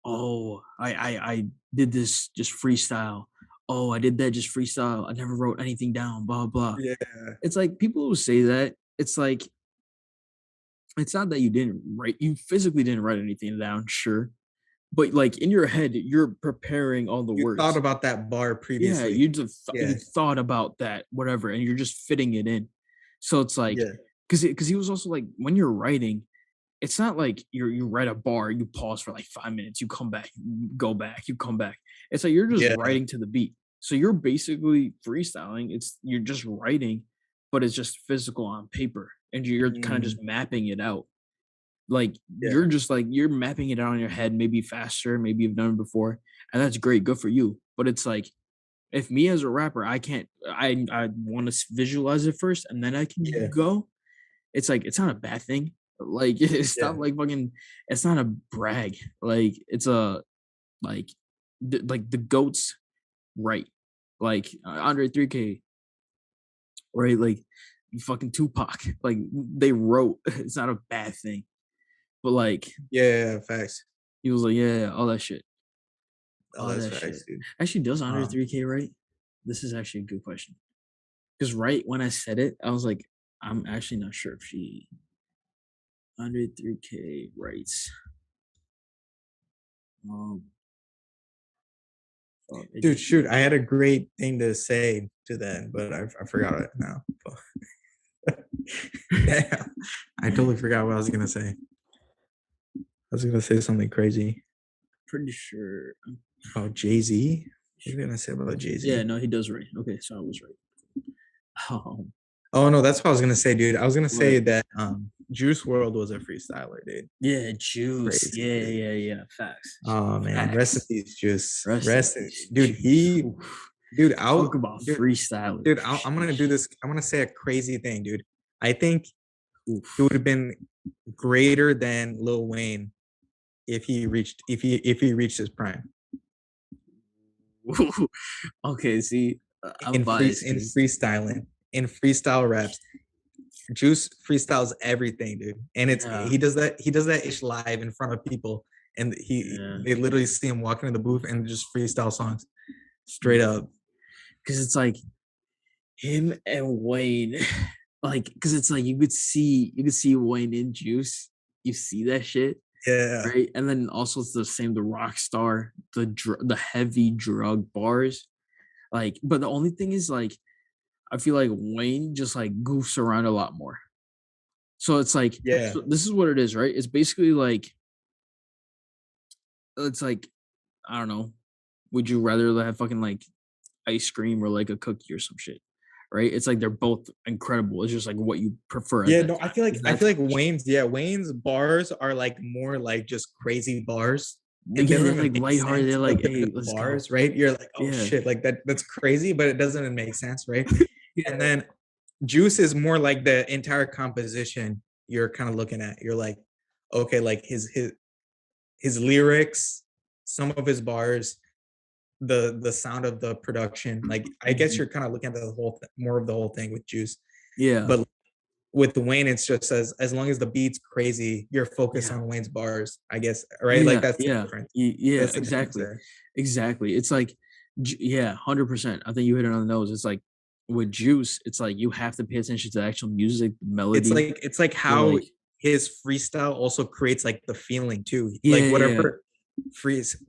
S1: oh, I did this just freestyle. Oh, I did that just freestyle. I never wrote anything down. Blah blah.
S2: Yeah.
S1: It's like people who say that. It's like it's not that you didn't write. You physically didn't write anything down, sure, but like in your head, you're preparing all the
S2: You thought
S1: words.
S2: about that bar
S1: Yeah,
S2: previously.
S1: you
S2: Yeah.
S1: thought about that, whatever, and you're just fitting it in. So it's like,
S2: Yeah.
S1: because he was also like, when you're writing, it's not like you write a bar, you pause for like 5 minutes, you come back, you go back, you come back. It's like you're just
S2: Yeah.
S1: writing to the beat. So you're basically freestyling. You're just writing, but it's just physical on paper, and you're kind of
S2: Mm,
S1: just mapping it out. Like
S2: yeah.
S1: you're just like you're mapping it out in your head, maybe faster, maybe you've done it before, and that's great, good for you. But it's like if me as a rapper, I can't I wanna visualize it first and then I can
S2: Yeah.
S1: go, it's like, it's not a bad thing. Like, it's
S2: Yeah.
S1: not like fucking it's not a brag. Like, it's a like, the GOATs right. Like, Andre 3K, right? Like, fucking Tupac, like, they wrote. It's not a bad thing. But, like,
S2: Yeah. Facts.
S1: he was like, "Yeah, yeah, all that shit.
S2: Oh,
S1: All
S2: that's
S1: that shit."
S2: facts, dude.
S1: Actually, does Andre
S2: Um,
S1: 3K right? This is actually a good question. Because right when I said it, I was like, I'm actually not sure if she 103K writes. Um,
S2: dude, shoot,
S1: education.
S2: I had a great thing to say to that, but I forgot it now. Damn, I totally forgot what I was gonna say. I was gonna say something crazy
S1: Pretty sure. I'm
S2: about Jay Z. What
S1: sure.
S2: was I gonna say about Jay
S1: Yeah,
S2: Z?
S1: no, he does write. Okay, so I was right. Um,
S2: Oh no, that's what I was gonna say, dude. I was gonna
S1: what?
S2: say that Juice World was a freestyler, dude.
S1: Yeah, juice.
S2: Crazy,
S1: Yeah,
S2: dude.
S1: yeah, yeah. Facts.
S2: Oh man, rest in
S1: Facts.
S2: peace, Juice.
S1: Rest in peace,
S2: Dude.
S1: juice. Oof.
S2: Dude,
S1: Talk about
S2: dude,
S1: freestyler.
S2: I'm gonna do
S1: Sheesh.
S2: this. I'm gonna say a crazy thing, dude. I think he would
S1: Oof.
S2: have been greater than Lil Wayne if he reached his prime
S1: Okay, see, I'm
S2: in
S1: biased because
S2: in freestyle raps. Juice freestyles everything, dude, and it's
S1: yeah,
S2: he does that ish live in front of people, and
S1: yeah.
S2: they literally see him walking in the booth and just freestyle songs straight up.
S1: Because it's like him and Wayne, like, because it's like you could see Wayne in Juice, you see that shit,
S2: Yeah,
S1: right? And then also it's the same, the rock star, the heavy drug bars, like. But the only thing is like, I feel like Wayne just like goofs around a lot more. So it's like,
S2: yeah,
S1: so this is what it is, right? It's basically like, it's like, I don't know. Would you rather have fucking like ice cream or like a cookie or some shit, right? It's like they're both incredible. It's just like what you prefer at
S2: yeah.
S1: that
S2: No,
S1: time. Is
S2: I
S1: that
S2: feel like
S1: type of shit.
S2: Wayne's bars are like more like just crazy bars, and they
S1: Yeah,
S2: don't
S1: they're
S2: even
S1: like
S2: make
S1: lighthearted.
S2: sense.
S1: They're like,
S2: But
S1: hey,
S2: the
S1: let's go.
S2: bars, right? You're like, oh
S1: Yeah.
S2: shit, like that's crazy, but it doesn't even make sense, right? And
S1: Yeah.
S2: then Juice is more like the entire composition you're kind of looking at. You're like, okay, like his lyrics, some of his bars, the sound of the production. Like I guess
S1: Mhm.
S2: you're kind of looking at the whole more of the whole thing with Juice.
S1: Yeah.
S2: But with Wayne, it's just as long as the beat's crazy, you're focused
S1: Yeah.
S2: on Wayne's bars, I guess, right? Like
S1: Yeah,
S2: that's the
S1: yeah,
S2: difference.
S1: yeah,
S2: That's the difference
S1: exactly,
S2: there.
S1: exactly. It's like, yeah, 100%. I think you hit it on the nose. It's like with Juice, it's like you have to pay attention to the actual music, the melody.
S2: It's like
S1: You're
S2: how
S1: like,
S2: his freestyle also creates like the feeling too.
S1: yeah,
S2: Like
S1: yeah, yeah,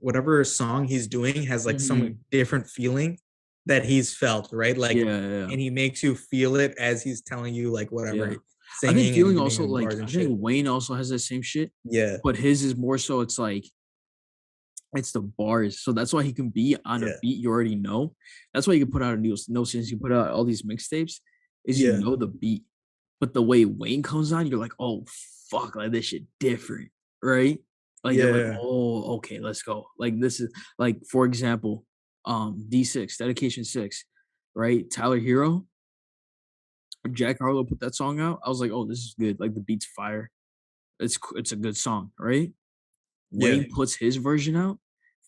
S2: whatever song he's doing has like some
S1: mhm,
S2: different feeling that he's felt, right?
S1: yeah,
S2: Like,
S1: yeah, yeah.
S2: and he makes you feel it as he's telling you like whatever,
S1: Yeah. I think
S2: singing and
S1: feeling
S2: giving
S1: also
S2: you
S1: like
S2: bars and
S1: I think
S2: shit.
S1: Wayne also has that same shit,
S2: Yeah,
S1: but his is more so it's like it's the bars. So that's why he can be on a
S2: yeah,
S1: beat you already know. That's why you can put out a new no since you put out all these mixtapes, is you
S2: yeah,
S1: know the beat. But the way Wayne comes on, you're like, oh fuck, like this shit different, right? Like you're like,
S2: yeah,
S1: oh, okay, let's go. Like this is like, for example, D6, Dedication 6, right? Tyler Hero, Jack Harlow put that song out. I was like, oh, this is good. Like the beat's fire. It's a good song, right?
S2: yeah,
S1: Wayne puts his version out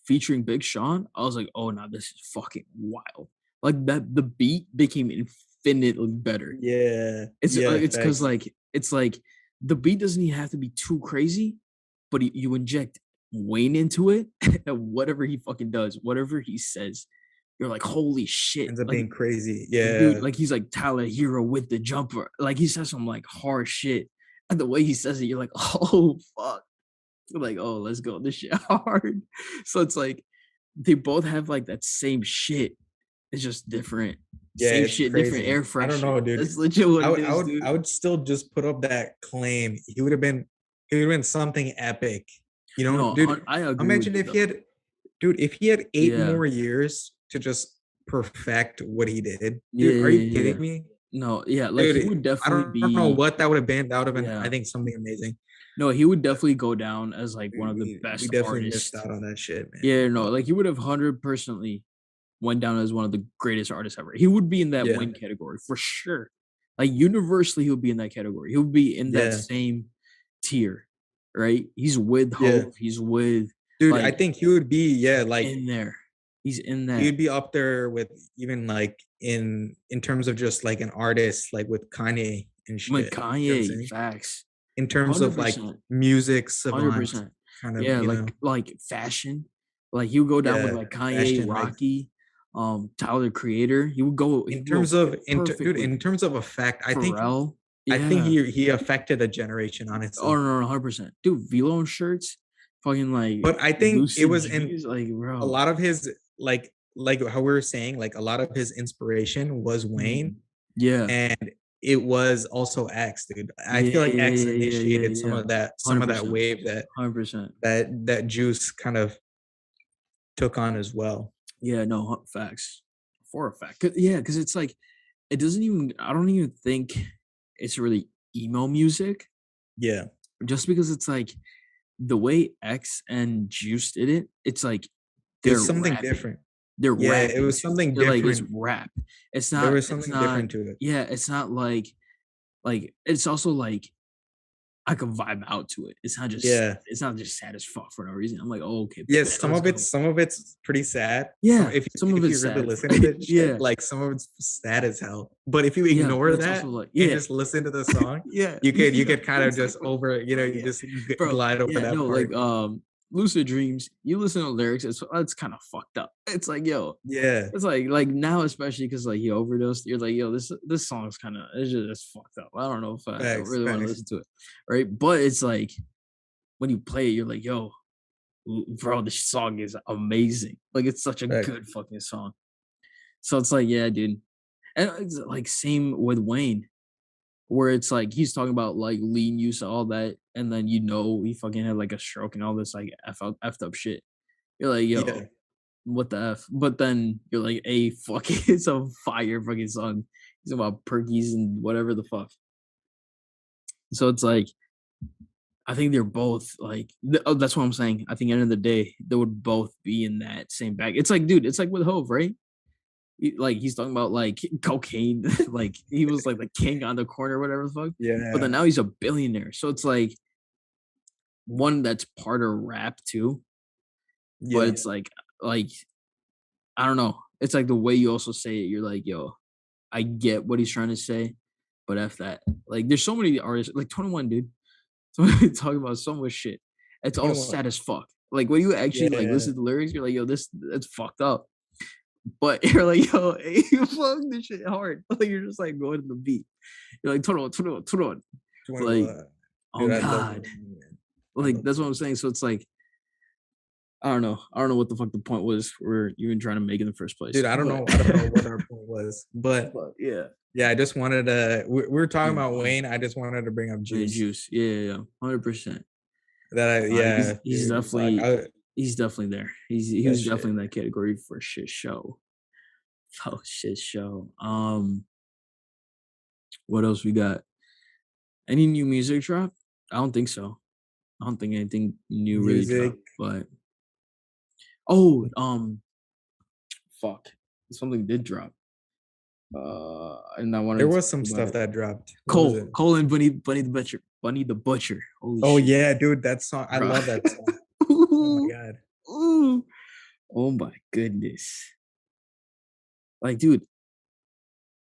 S1: featuring Big Sean, I was like, "Oh, no, this is fucking wild." Like that the beat became infinitely better.
S2: yeah, yeah.
S1: It's because
S2: Facts.
S1: like it's like the beat doesn't even have to be too crazy, but you inject Wayne into it, and whatever he fucking does, whatever he says, you're like, "Holy shit."
S2: Ends up
S1: Like,
S2: being crazy.
S1: dude,
S2: Yeah,
S1: like he's like Tyler Hero with the jumper. Like he says some like hard shit. And the way he says it, you're like, "Oh fuck." Like, "Oh, let's go. This shit hard." So it's like they both have like that same shit. It's just different.
S2: yeah.
S1: Same
S2: It's
S1: shit, different
S2: crazy.
S1: air
S2: I don't
S1: fresher.
S2: know, dude.
S1: That's legit what it
S2: I
S1: is,
S2: would
S1: dude.
S2: I would still just put up that claim. He would have been something epic. You know,
S1: No,
S2: dude,
S1: I agree with
S2: imagine
S1: you
S2: if he
S1: though.
S2: had if he had 8 more
S1: Yeah.
S2: years to just perfect what he did.
S1: Yeah,
S2: Dude, are you
S1: yeah, yeah.
S2: kidding me?
S1: No, yeah, like he
S2: Dude,
S1: would
S2: I
S1: definitely
S2: don't know
S1: be
S2: what that would have been. That would have been, I
S1: yeah.
S2: think, something amazing.
S1: No, he would definitely go down as like one of the
S2: We
S1: best
S2: definitely missed
S1: artists.
S2: out on that shit,
S1: Yeah,
S2: man.
S1: no,
S2: Fuck.
S1: like he would have 100% went down as one of the greatest artists ever. He would be in that
S2: Yeah,
S1: win category for sure. Like universally, he would be in that category. He would be in that
S2: yeah,
S1: same tier, right? He's with
S2: yeah.
S1: Hove. He's with
S2: Dude, I
S1: like
S2: think he would be, yeah, like
S1: in there. He's in
S2: he
S1: that.
S2: would be up there with even like in terms of just like an artist, like with Kanye and
S1: With
S2: shit. You know what I'm
S1: Kanye,
S2: saying?
S1: facts,
S2: In terms
S1: hundred
S2: of like
S1: percent,
S2: music
S1: hundred
S2: savant
S1: percent.
S2: kind of,
S1: Yeah, like fashion. Like he would go down with
S2: yeah,
S1: like Kanye,
S2: fashion, like
S1: Rocky, Tyler Creator. He would go. He
S2: in
S1: would go
S2: terms of
S1: perfect
S2: dude,
S1: with
S2: in terms of effect,
S1: Pharrell.
S2: I think
S1: Yeah.
S2: he affected a generation,
S1: Oh,
S2: honestly.
S1: no, no, 100%. Dude, Velo shirts, fucking, like,
S2: But I think it
S1: lucid
S2: was in
S1: dreams, like,
S2: a
S1: bro.
S2: lot of his like how we were saying, like a lot of his inspiration was Wayne,
S1: Mhm. Yeah.
S2: and it was also X, dude. I
S1: Yeah,
S2: feel like
S1: yeah,
S2: X
S1: yeah, yeah, yeah,
S2: initiated
S1: yeah.
S2: some of that
S1: 100%.
S2: wave
S1: 100%.
S2: that Juice kind of took on as well.
S1: Yeah, no, facts. For a fact. Yeah, because it's like, it doesn't even I don't even think it's really emo music,
S2: Yeah.
S1: just because it's like, the way X and Juice did it, it's like,
S2: It was
S1: they're
S2: something
S1: rapping.
S2: different.
S1: They're
S2: Yeah, it
S1: rapping
S2: was
S1: too.
S2: something
S1: They're like, it's
S2: different.
S1: rap.
S2: There was
S1: It's
S2: something
S1: not
S2: different to it.
S1: yeah, it's not like, it's also like I could vibe out to it.
S2: Yeah.
S1: It's not just sad as fuck for no reason. I'm like, "Oh, okay,
S2: Yes,
S1: bet, let's go."
S2: some of it's pretty sad. Some
S1: Yeah, some of
S2: if
S1: it's
S2: you really
S1: sad.
S2: listen to this shit,
S1: Yeah,
S2: like some of it's sad as hell. But if you
S1: yeah, but
S2: ignore
S1: it's also
S2: that
S1: like
S2: and
S1: yeah,
S2: just listen to the song,
S1: yeah,
S2: you
S1: yeah,
S2: could kind of just
S1: exactly.
S2: over, you
S1: Yeah,
S2: just
S1: bro,
S2: glide over
S1: yeah,
S2: that
S1: no, like,
S2: part.
S1: Lucid Dreams, you listen to lyrics, it's kinda fucked up. It's like, yo,
S2: Yeah.
S1: it's like now, especially because like he overdosed, you're like, "Yo, this song's kinda it's just it's fucked up. I don't know if I
S2: Facts,
S1: really wanna
S2: facts.
S1: listen to it." Right? But it's like, when you play it, you're like, "Yo, bro, this song is amazing." Like, it's such a
S2: Facts.
S1: good fucking song. So it's like, yeah, dude. And it's like same with Wayne, where it's like he's talking about like lean use, all that, and then he fucking had like a stroke and all this like effed up shit. You're like, yo,
S2: Yeah.
S1: what the F? But then you're like, a fuck, it's a fire fucking song. He's about perkies and whatever the fuck. So it's like, I think they're both like, that's what I'm saying. I think at the end of the day, they would both be in that same bag. It's like, dude, it's like with Hove, right? Like he's talking about like cocaine, like he was like the king on the corner, whatever the fuck. But then
S2: Yeah.
S1: now he's a billionaire. So it's like one that's part of rap too. But
S2: Yeah.
S1: it's like I don't know. It's like the way you also say it. You're like, yo, I get what he's trying to say, But F that. Like, there's so many artists, like 21, dude. Somebody talking about so much shit. It's all
S2: 21.
S1: sad as fuck. Like when you actually like
S2: Yeah.
S1: listen to the lyrics, you're like, yo, that's fucked up. But you're like, yo, hey, you fuck this shit hard. Like you're just like going to the beat. You're like, turn on. Like,
S2: 21.
S1: oh
S2: Dude, I love
S1: God.
S2: 21, man. I
S1: Like
S2: love
S1: that's what I'm
S2: 21.
S1: saying. So it's like, I don't know. I don't know what the fuck the point was we're even trying to make in the first place.
S2: Dude, I don't
S1: But
S2: know. I don't know what our point was, but
S1: yeah.
S2: yeah, I just wanted to. We were talking
S1: Yeah.
S2: about Wayne. I just wanted to bring up
S1: Man,
S2: Juice.
S1: Juice. Yeah, 100%.
S2: That I, yeah,
S1: He's
S2: dude, fuck,
S1: he's definitely there. He
S2: that
S1: was
S2: shit.
S1: definitely in that category for shit show. Oh shit show. What else we got? Any new music drop? I don't think so. I don't think anything new really
S2: Music.
S1: dropped. But oh, fuck, something did drop. And I wanted
S2: There
S1: to
S2: was
S1: talk
S2: some
S1: about
S2: stuff
S1: it.
S2: that dropped. What was it?
S1: Cole and Bunny the Butcher. Bunny the Butcher. Holy
S2: Oh
S1: shit,
S2: yeah, dude, that song. I
S1: bro.
S2: love that song. Oh my
S1: Ooh,
S2: god.
S1: ooh. Oh my goodness. Like, dude,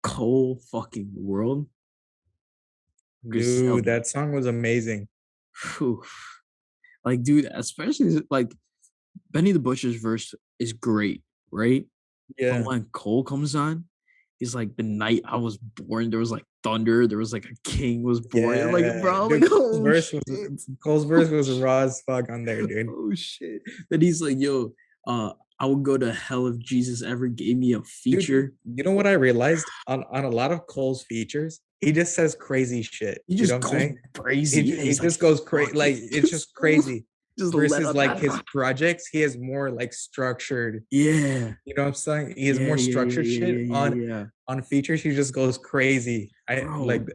S1: Cole fucking World.
S2: Dude,
S1: Griselda.
S2: that song was amazing.
S1: Whew. Like, dude, especially like Benny the Butcher's verse is great, right? But
S2: Yeah.
S1: when Cole comes on, he's like, the night I was born, there was like thunder, there was like a king was born. I'm like,
S2: Yeah.
S1: bro, like,
S2: Dude,
S1: oh shit.
S2: Cole's verse was raw as fuck on there, dude.
S1: Oh shit. Then he's like, yo, I would go to hell if Jesus ever gave me a
S2: Dude,
S1: feature.
S2: you know what I realized on a lot of Cole's features? He just says crazy shit.
S1: He
S2: You know
S1: just
S2: what I'm
S1: goes
S2: saying?
S1: crazy. Yeah,
S2: It
S1: he's like,
S2: just goes crazy.
S1: fuck
S2: Like
S1: it.
S2: it's just crazy.
S1: Just let
S2: Versus
S1: out
S2: like
S1: that.
S2: his projects, he is more like structured.
S1: Yeah.
S2: You know what I'm saying? He has
S1: Yeah,
S2: more
S1: yeah, yeah,
S2: structured
S1: yeah,
S2: shit
S1: yeah, yeah, yeah.
S2: on features. He just goes crazy. I
S1: Bro,
S2: like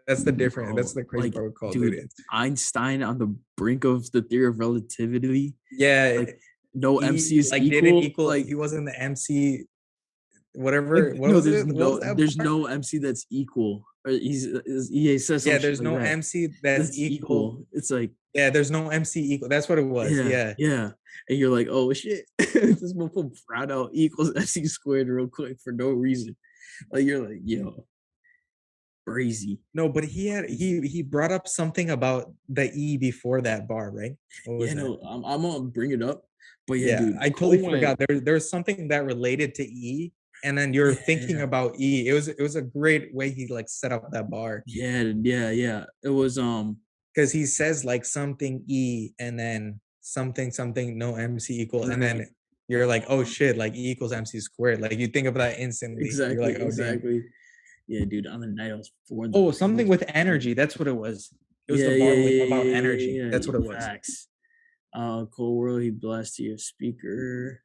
S2: that's the different. That's
S1: bro,
S2: the crazy
S1: like,
S2: part with Cole, dude.
S1: dude, Einstein on the brink of the theory of relativity.
S2: Yeah,
S1: Like, no MC
S2: he
S1: is
S2: like didn't
S1: equal.
S2: equal.
S1: Like,
S2: He wasn't the MC. Whatever. What
S1: no,
S2: was it? What was that
S1: there's
S2: part?
S1: no MC that's equal. Or he says some
S2: Yeah,
S1: shit
S2: there's
S1: like
S2: no
S1: that.
S2: MC that's
S1: That's
S2: equal.
S1: equal. It's like,
S2: Yeah, there's no MC equal. That's what it was.
S1: yeah,
S2: Yeah.
S1: yeah. And you're like, oh shit, this motherfucker proud out equals MC squared real quick for no reason. Like, you're like, yo, crazy.
S2: No, but he brought up something about the E before that bar, right? What
S1: Yeah,
S2: was that?
S1: no, I'm gonna bring it up. But yeah,
S2: Yeah,
S1: dude,
S2: I totally
S1: Cole went.
S2: forgot. There's something that related to E, and then you're thinking
S1: Yeah,
S2: about E. It was a great way he like set up that bar
S1: yeah. It was
S2: because he says like something E and then something no MC equal, and
S1: right.
S2: then you're like, oh shit, like E equals MC squared. Like you think of that instantly. You're like, oh damn.
S1: Exactly. Yeah, dude, on the night I was born, the
S2: Oh, something
S1: kings
S2: with
S1: were born.
S2: energy. That's what it was. It was
S1: Yeah,
S2: the
S1: yeah,
S2: bar with
S1: yeah,
S2: about
S1: yeah,
S2: energy.
S1: yeah,
S2: That's
S1: yeah,
S2: what it was.
S1: facts. Cold world, he blessed you a speaker.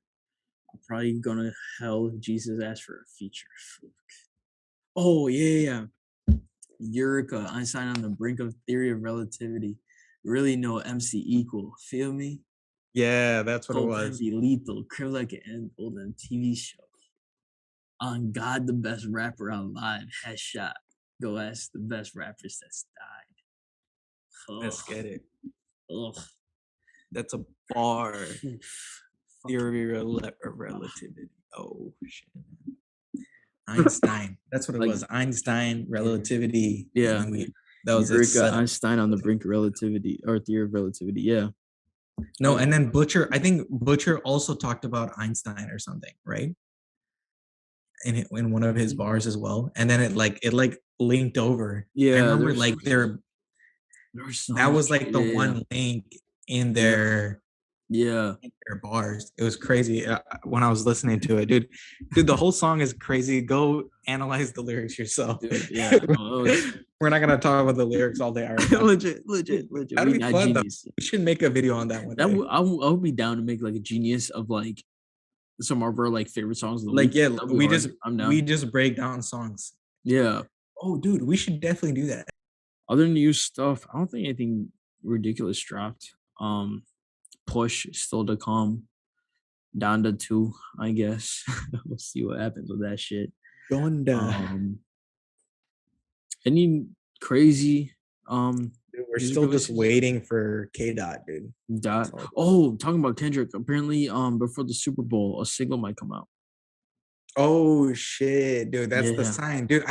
S1: I'm probably gonna hell if Jesus asked for a feature. Oh yeah, yeah. Eureka, Einstein on the brink of theory of relativity. Really no MC equal. Feel me?
S2: Yeah, that's what it
S1: Cold can
S2: was.
S1: be lethal. Crib like an end golden TV show. On God, the best rapper alive. Headshot. Go ask the best rappers that's died.
S2: Let's
S1: Ugh.
S2: get it.
S1: Ugh.
S2: That's a bar. Theory of
S1: Ugh.
S2: relativity. Oh shit. Einstein. That's what it
S1: Like,
S2: was. Einstein, relativity. And
S1: yeah.
S2: then that was a
S1: Eureka,
S2: setup.
S1: Einstein on the brink of relativity or theory of relativity. Yeah.
S2: No, and then Butcher, I think Butcher also talked about Einstein or something, right? In one of his bars as well. And then it like linked over. I
S1: Yeah,
S2: remember like
S1: there's
S2: that
S1: some
S2: was like
S1: shit.
S2: the
S1: Yeah.
S2: one link in
S1: Yeah.
S2: their
S1: Yeah.
S2: bars. It was crazy when I was listening to it, dude. The whole song is crazy. Go analyze the lyrics yourself.
S1: Dude, yeah. No,
S2: We're not gonna talk about the lyrics all day.
S1: legit.
S2: That'd
S1: We
S2: be
S1: not
S2: fun though.
S1: genius.
S2: We should make a video on that one
S1: That
S2: day.
S1: I would be down to make like a genius of like some of our like favorite songs of the
S2: Like,
S1: week.
S2: yeah,
S1: That'd be hard. I'm down.
S2: we just break down songs.
S1: Yeah.
S2: Oh, dude, we should definitely do that.
S1: Other new stuff, I don't think anything ridiculous dropped. Push is still to come. Donda 2, I guess. We'll see what happens with that shit.
S2: Donda.
S1: Any crazy
S2: Dude, we're
S1: music
S2: still just
S1: releases?
S2: waiting for K Dot, dude.
S1: Dot. Oh, talking about Kendrick. Apparently, before the Super Bowl, a single might come out.
S2: Oh shit, dude, that's the
S1: Yeah.
S2: sign, dude.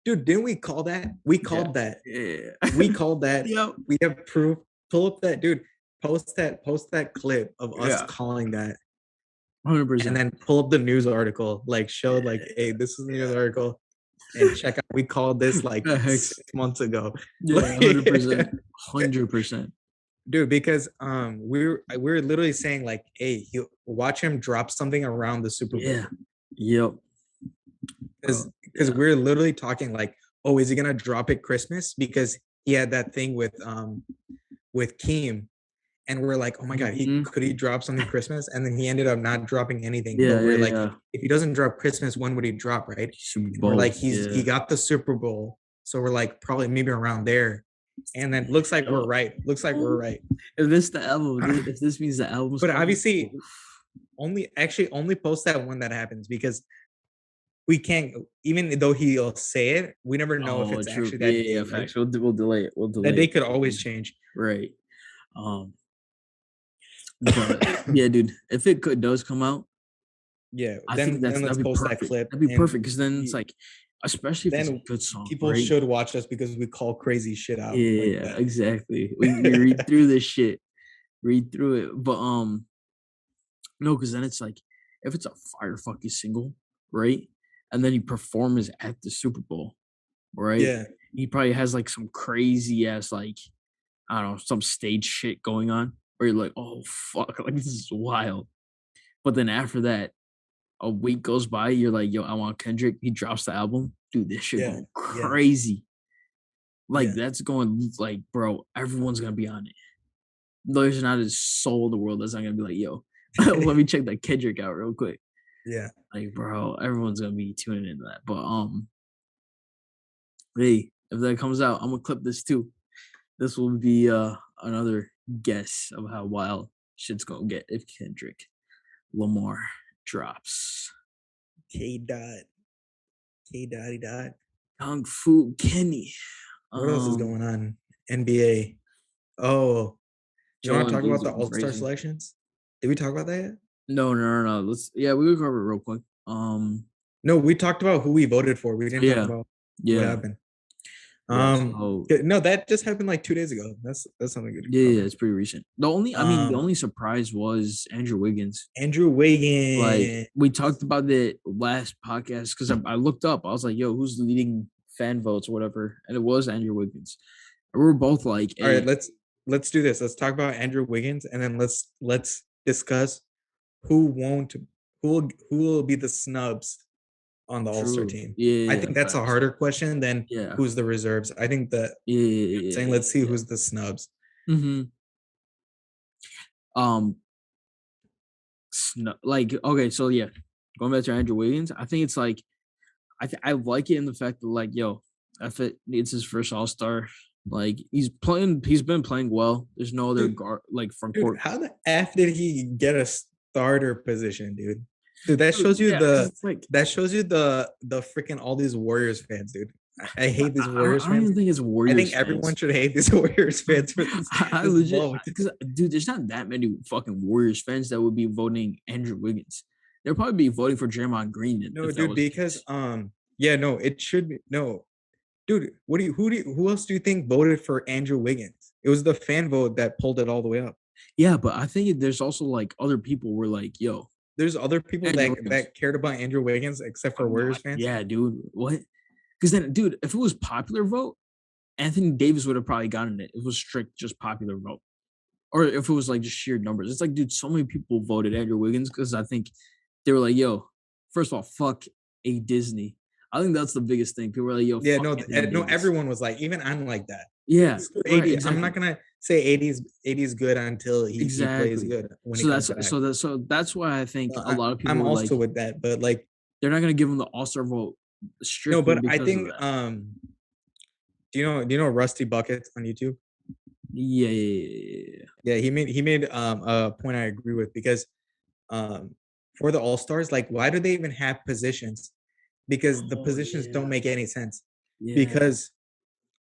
S2: Dude, didn't we call that? We
S1: Yeah.
S2: called that.
S1: Yeah.
S2: We called that.
S1: Yep.
S2: We have proof. Pull up that, dude. Post that clip of us
S1: Yeah.
S2: calling that, and
S1: 100%.
S2: then pull up the news article. Like, showed like, hey, this is the news article, and check out. We called this like
S1: The heck?
S2: 6 months ago.
S1: Yeah,
S2: Like,
S1: 100%. 100%.
S2: dude, because we were literally saying like, hey, you watch him drop something around the Super Bowl.
S1: Yeah. Yep.
S2: Because
S1: Yeah.
S2: we're literally talking like, oh, is he gonna drop it Christmas? Because he had that thing with Keem, and we're like, oh my god, he
S1: Mhm.
S2: could he drop something Christmas? And then he ended up not dropping anything. But
S1: Yeah,
S2: we're
S1: yeah,
S2: like,
S1: yeah.
S2: if he doesn't drop Christmas, when would he drop, right?
S1: Super
S2: And we're like,
S1: Bowl.
S2: he
S1: Yeah.
S2: got the Super Bowl, so we're like probably maybe around there. And then looks like we're
S1: Yep.
S2: right. Looks like we're right.
S1: If this the album, if this means the album's
S2: But
S1: coming,
S2: obviously,
S1: oof.
S2: only post that when that happens, because we can't, even though he'll say it, we never know if
S1: Oh,
S2: it's
S1: true.
S2: actually
S1: Yeah,
S2: that
S1: yeah, yeah,
S2: day, right?
S1: facts. We'll delay it. We'll
S2: That
S1: delay
S2: day
S1: it.
S2: could always change.
S1: Right. Um, but yeah, dude, if it does come out,
S2: Yeah,
S1: I think
S2: then let's
S1: that'd be
S2: post that
S1: perfect.
S2: clip,
S1: That'd be
S2: and
S1: perfect because then it's like, especially if it's a
S2: then
S1: good song,
S2: people
S1: right?
S2: should watch us because we call crazy shit out like
S1: Yeah,
S2: that.
S1: exactly. We read through this shit, read through it. But no, because then it's like if it's a fire fucking single, right? And then he performs at the Super Bowl, right?
S2: Yeah,
S1: He probably has like some crazy ass like I don't know, some stage shit going on where you're like, oh fuck, like this is wild. But then after that, a week goes by, you're like, yo, I want Kendrick. He drops the album. Dude, this shit
S2: yeah,
S1: going
S2: yeah,
S1: crazy. Like
S2: yeah.
S1: that's going like, bro, everyone's gonna be on it. There's not a soul in the world that's not gonna be like, yo, let me check that Kendrick out real quick.
S2: Yeah.
S1: Like, bro, everyone's gonna be tuning into that. But hey, if that comes out, I'm gonna clip this too. This will be another guess of how wild shit's gonna get if Kendrick Lamar drops.
S2: K dot, K dotty dot.
S1: Kung Fu Kenny.
S2: What else is going on? NBA. Oh, you want
S1: Joel
S2: to talk about
S1: Embiid's
S2: the
S1: looking
S2: All Star
S1: crazy.
S2: selections? Did we talk about that yet?
S1: No. Let's we will cover it real quick.
S2: No, we talked about who we voted for. We didn't talk
S1: Yeah,
S2: about what
S1: yeah,
S2: happened.
S1: yeah. So
S2: No, that just happened like 2 days ago. That's something good to
S1: yeah,
S2: cover.
S1: it's pretty recent. The only surprise was Andrew Wiggins.
S2: Andrew
S1: Like
S2: Wiggins.
S1: we talked about the last podcast because I looked up. I was like, "Yo, who's leading fan votes or whatever?" And it was Andrew Wiggins. And we were both like,
S2: All right,
S1: "Hey,
S2: let's do this. Let's talk about Andrew Wiggins, and then let's discuss who won't who will be the snubs on the All Star
S1: true,
S2: team. I
S1: yeah,
S2: think that's a
S1: facts,
S2: harder question than
S1: yeah,
S2: who's the reserves. I think that saying
S1: yeah,
S2: let's see
S1: yeah."
S2: who's the snubs.
S1: Mm-hmm. Um, like okay, so yeah, going back to Andrew Wiggins, I think it's like I like it in the fact that like, yo, if it's his first All Star, like he's been playing well. There's no other
S2: Dude,
S1: guard like front
S2: dude,
S1: court.
S2: how the F did he get a starter position, dude? Dude,
S1: Dude, yeah, because it's like
S2: that shows you the freaking all these Warriors fans, dude. I hate these Warriors
S1: I don't
S2: fans.
S1: even think it's
S2: I think
S1: Warriors
S2: everyone
S1: fans.
S2: should hate these Warriors fans for
S1: I
S2: this
S1: legit
S2: vote.
S1: because dude, there's not that many fucking Warriors fans that would be voting Andrew Wiggins. They'll probably be voting for Draymond Green
S2: No,
S1: if that
S2: dude,
S1: was the
S2: because
S1: case.
S2: yeah, no, it should be no, dude. Who else do you think voted for Andrew Wiggins? It was the fan vote that pulled it all the way up.
S1: Yeah, but I think there's also like other people were like, yo,
S2: There's other people
S1: Andrew Wiggins.
S2: that cared about Andrew Wiggins except for Warriors fans.
S1: Yeah, dude. What? Because then, dude, if it was popular vote, Anthony Davis would have probably gotten it. It was strict, just popular vote. Or if it was like just sheer numbers. It's like, dude, so many people voted Andrew Wiggins because I think they were like, yo, first of all, fuck a Disney. I think that's the biggest thing. People were like, yo,
S2: Yeah,
S1: fuck
S2: no,
S1: Anthony
S2: no.
S1: Davis.
S2: Everyone was like, even I'm like that.
S1: Yeah,
S2: Screw
S1: right,
S2: 80. I'm
S1: exactly.
S2: not gonna say 80's good until he plays
S1: Exactly.
S2: good when he comes back.
S1: So that's why I think
S2: No,
S1: a lot of
S2: I'm
S1: people were like,
S2: also with that, but like
S1: they're not gonna give him the All-Star vote
S2: no,
S1: strictly
S2: but I
S1: because of
S2: think
S1: that.
S2: do you know Rusty Buckets on YouTube?
S1: Yeah.
S2: Yeah, he made a point I agree with, because um for the All Stars, like why do they even have positions? Because the
S1: Oh
S2: positions don't
S1: yeah.
S2: make any sense.
S1: Yeah.
S2: Because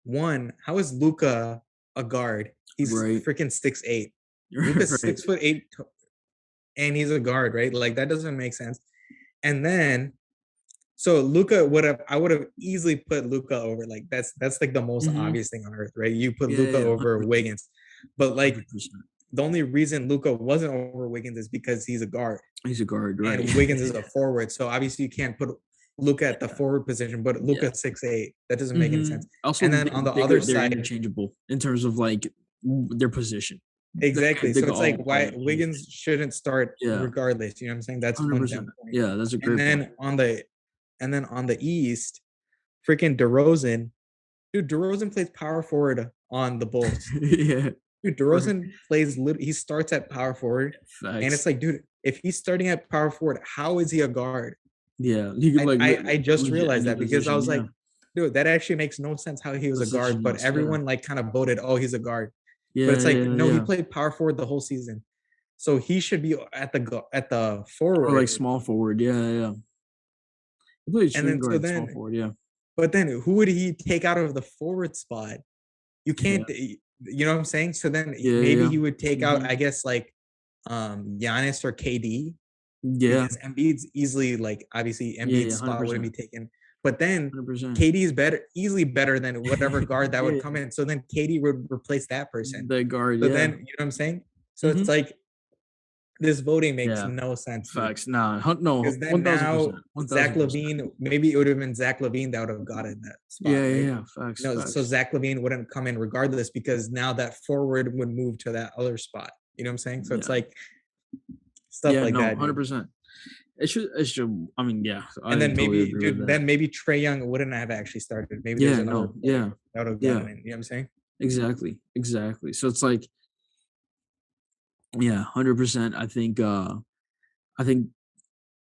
S2: one, how is Luca a guard? He's
S1: Right.
S2: freaking 6'8". Luca's
S1: Right.
S2: 6'8", and he's a guard, right? Like that doesn't make sense. And then So Luca would have I would have easily put Luca over. Like that's like the most
S1: Mhm.
S2: obvious thing on earth, right? You put
S1: Yeah,
S2: Luca
S1: yeah,
S2: over
S1: 100%,
S2: Wiggins. But like
S1: 100%.
S2: the only reason Luca wasn't over Wiggins is because he's a guard
S1: He's a guard, right?
S2: and Wiggins is a forward. So obviously you can't put Luca at the
S1: Yeah,
S2: forward position, but
S1: yeah.
S2: Luca 6'8". That doesn't make any sense.
S1: Mhm. Also,
S2: And then on the other
S1: they're
S2: side,
S1: interchangeable in terms of, like, their position.
S2: exactly.
S1: They
S2: So
S1: could
S2: it's like
S1: all
S2: why
S1: play any
S2: Wiggins shouldn't start
S1: Yeah,
S2: regardless. You know what I'm saying? That's one
S1: 100%.
S2: dumb point.
S1: Yeah, that's a
S2: And
S1: great point.
S2: then on the East, freaking DeRozan, dude, DeRozan plays power forward on the Bulls.
S1: Yeah.
S2: Dude,
S1: Right.
S2: DeRozan he starts at power forward, and it's
S1: Facts.
S2: like, dude, if he's starting at power forward, how is he a guard?
S1: Yeah, he could,
S2: I
S1: like,
S2: I, I just
S1: legit
S2: realized
S1: any
S2: that because I
S1: position,
S2: was
S1: yeah.
S2: like, dude, that actually makes no sense how he was a
S1: That's such a
S2: guard, but
S1: mess, yeah.
S2: everyone like kind of voted, oh, he's a guard. But
S1: Yeah,
S2: it's like,
S1: yeah,
S2: no, he
S1: yeah.
S2: played power forward the whole season. So he should be at the
S1: Or, like,
S2: forward.
S1: small forward, yeah, yeah, yeah. He played
S2: And
S1: shooting
S2: then so
S1: guard, small
S2: then
S1: forward, yeah.
S2: but then who would he take out of the forward spot? You
S1: Yeah.
S2: can't you know what I'm saying? So then
S1: Yeah, yeah,
S2: maybe
S1: yeah.
S2: he would take out, I
S1: Mhm.
S2: guess, like Giannis or KD,
S1: Yeah.
S2: because Embiid's easily like obviously
S1: Yeah, yeah,
S2: Embiid's spot wouldn't
S1: 100%.
S2: be taken. But then
S1: 100%.
S2: KD is better, easily better than whatever guard that would
S1: Yeah,
S2: come in. So then KD would replace that person.
S1: the guard,
S2: So
S1: yeah.
S2: then you know what I'm saying? So it's
S1: Mhm.
S2: like this voting makes
S1: Yeah.
S2: no sense, dude.
S1: Facts. Nah, no,
S2: Because then now
S1: 1000%,
S2: Zach
S1: 1000%.
S2: Levine, maybe it would have been Zach Levine that would have gotten that spot,
S1: Yeah, yeah,
S2: right?
S1: yeah. Facts,
S2: No, so
S1: facts.
S2: Zach Levine wouldn't come in regardless because now that forward would move to that other spot. You know what I'm saying? So it's
S1: Yeah.
S2: like stuff
S1: Yeah,
S2: like
S1: no,
S2: that, dude.
S1: 100%. It should I mean, yeah, I
S2: And then
S1: totally
S2: maybe,
S1: agree with
S2: dude,
S1: that.
S2: then maybe Trey Young wouldn't have actually started. Maybe there's
S1: Yeah,
S2: another
S1: no,
S2: player
S1: yeah,
S2: that would have
S1: yeah,
S2: gotten in. You know what I'm saying?
S1: exactly, exactly. So it's like, yeah, 100%. I think,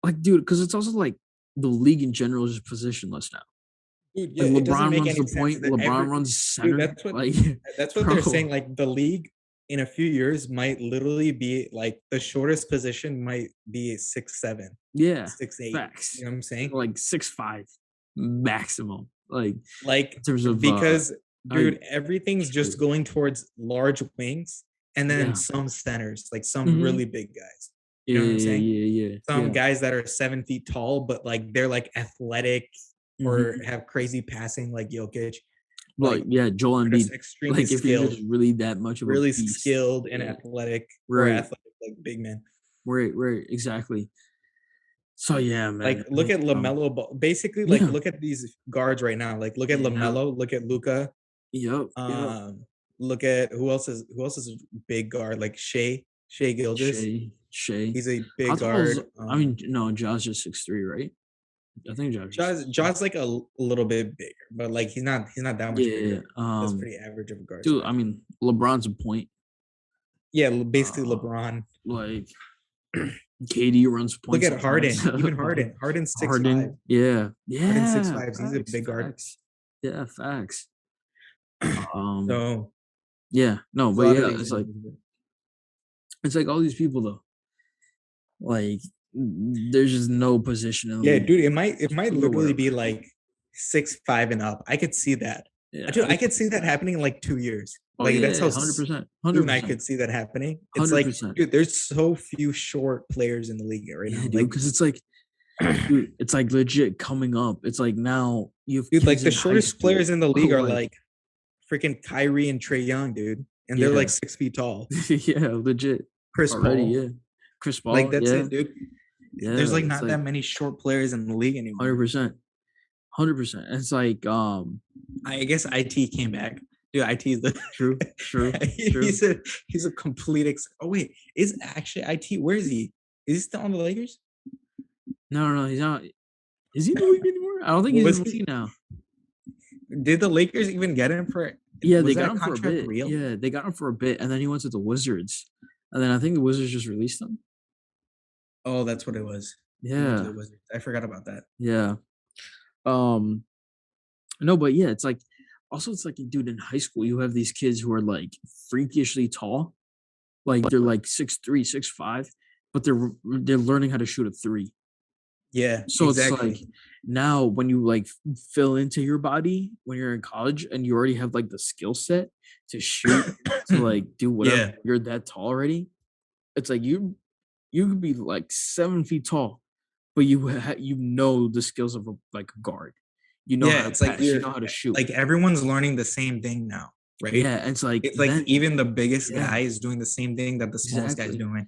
S1: like, dude, because it's also like the league in general is just positionless now.
S2: Dude, yeah,
S1: Like,
S2: it doesn't
S1: LeBron
S2: make
S1: runs
S2: any
S1: the
S2: sense
S1: point,
S2: that
S1: LeBron runs
S2: dude,
S1: center, like,
S2: that's what they're saying.
S1: bro.
S2: Like the league in a few years might literally be like the shortest position might be 6'7",
S1: Yeah,
S2: 6'8". You
S1: facts.
S2: know what I'm saying?
S1: Like 6'5" maximum. Like
S2: Like
S1: in terms of
S2: because
S1: height,
S2: dude, everything's
S1: it's
S2: just
S1: crazy.
S2: going towards large wings and then
S1: Yeah.
S2: some centers, like some
S1: Mhm.
S2: really big guys.
S1: Yeah,
S2: You know what I'm
S1: yeah,
S2: saying?
S1: yeah, yeah,
S2: Some
S1: yeah.
S2: guys that are 7 feet tall, but like they're like athletic or
S1: Mhm.
S2: have crazy passing like Jokic.
S1: Like,
S2: Like
S1: yeah, Joel
S2: they're just
S1: Embiid.
S2: extremely
S1: Like if he's just
S2: skilled,
S1: really that much of a
S2: really
S1: beast.
S2: skilled and
S1: Yeah.
S2: athletic or
S1: Right.
S2: athletic like big men.
S1: Right, right, exactly. So yeah, man.
S2: Like
S1: I
S2: look
S1: think
S2: at LaMelo Ball. Basically, like
S1: yeah.
S2: look at these guards right now. Like look at
S1: Yeah.
S2: LaMelo, look at Luca.
S1: Yep, yep.
S2: Um, look at who else is a big guard like Shea Gilgis.
S1: Shea.
S2: He's a
S1: I
S2: big
S1: thought it was
S2: guard.
S1: I mean, no, Josh just 6'3", right? I think Josh is
S2: Ja's like a little bit bigger, but like he's not that
S1: yeah,
S2: much
S1: yeah,
S2: bigger.
S1: yeah.
S2: That's pretty average of a guard
S1: Dude,
S2: size.
S1: I mean, LeBron's a point.
S2: Yeah, basically
S1: Uh,
S2: LeBron.
S1: like KD runs
S2: Look
S1: point
S2: at
S1: sometimes.
S2: Harden, even
S1: Like
S2: Harden. Harden's 6'5".
S1: Harden, yeah,
S2: Harden's six
S1: yeah,
S2: five. He's a
S1: facts,
S2: big guard.
S1: facts, yeah, facts. Um,
S2: So
S1: yeah, no,
S2: there's
S1: but
S2: a lot of
S1: yeah,
S2: these injuries.
S1: it's like all these people though. Like, there's just no position in the
S2: Yeah,
S1: league.
S2: dude, it might
S1: You go
S2: literally
S1: wherever.
S2: be like 6'5" and up. I could see that.
S1: Yeah,
S2: Dude, I could see that happening in like 2 years.
S1: oh
S2: Like that's
S1: yeah,
S2: how
S1: 100%, hundred
S2: soon I
S1: percent,
S2: could see that happening. It's
S1: hundred
S2: like,
S1: percent.
S2: dude, there's so few short players in the league right
S1: Yeah,
S2: now.
S1: dude,
S2: Like,
S1: because it's like, dude, it's like legit coming up. It's like now you have
S2: dude, like
S1: kids
S2: the
S1: in high
S2: shortest players
S1: school
S2: in the league
S1: who
S2: are
S1: like,
S2: like freaking Kyrie and Trey Young, dude, and they're
S1: yeah,
S2: like 6 feet tall.
S1: yeah, legit
S2: Chris
S1: already.
S2: Paul,
S1: Yeah, Chris
S2: like
S1: Paul.
S2: that's
S1: Yeah,
S2: it, dude. There's
S1: yeah.
S2: like
S1: It's
S2: not that
S1: like
S2: many short players in the league anymore.
S1: 100%, 100%. It's like
S2: I guess IT came back. Dude, IT is the
S1: true, true, true.
S2: he's a complete oh wait, is actually IT, where is he? Is he still on the Lakers?
S1: No, no, no, he's not. Is he in the league anymore? I don't think he's in
S2: Was
S1: the
S2: he
S1: league now.
S2: did the Lakers even get him for
S1: Yeah, they
S2: was
S1: got
S2: that
S1: him for a
S2: contract
S1: bit.
S2: real?
S1: Yeah, they got him for a bit, and then he went to the Wizards, and then I think the Wizards just released him.
S2: Oh, that's what it was. He went to
S1: Yeah,
S2: the Wizards. I forgot about that.
S1: yeah. Um, no, but yeah, it's like also it's like, dude, in high school you have these kids who are like freakishly tall, like they're like 6'3", 6'5", but they're learning how to shoot a three.
S2: Yeah,
S1: So it's like
S2: exactly.
S1: now when you like fill into your body when you're in college and you already have like the skill set to shoot to like do whatever,
S2: Yeah.
S1: you're that tall already. It's like you could be like 7 feet tall, but you know the skills of like a guard. You know how
S2: Yeah,
S1: to
S2: it's like
S1: pass. You
S2: you're
S1: know how to shoot.
S2: like everyone's learning the same thing now, right?
S1: Yeah, and it's like
S2: It's like
S1: then
S2: even the biggest
S1: yeah,
S2: guy is doing the same thing that the smallest guy is
S1: exactly,
S2: doing.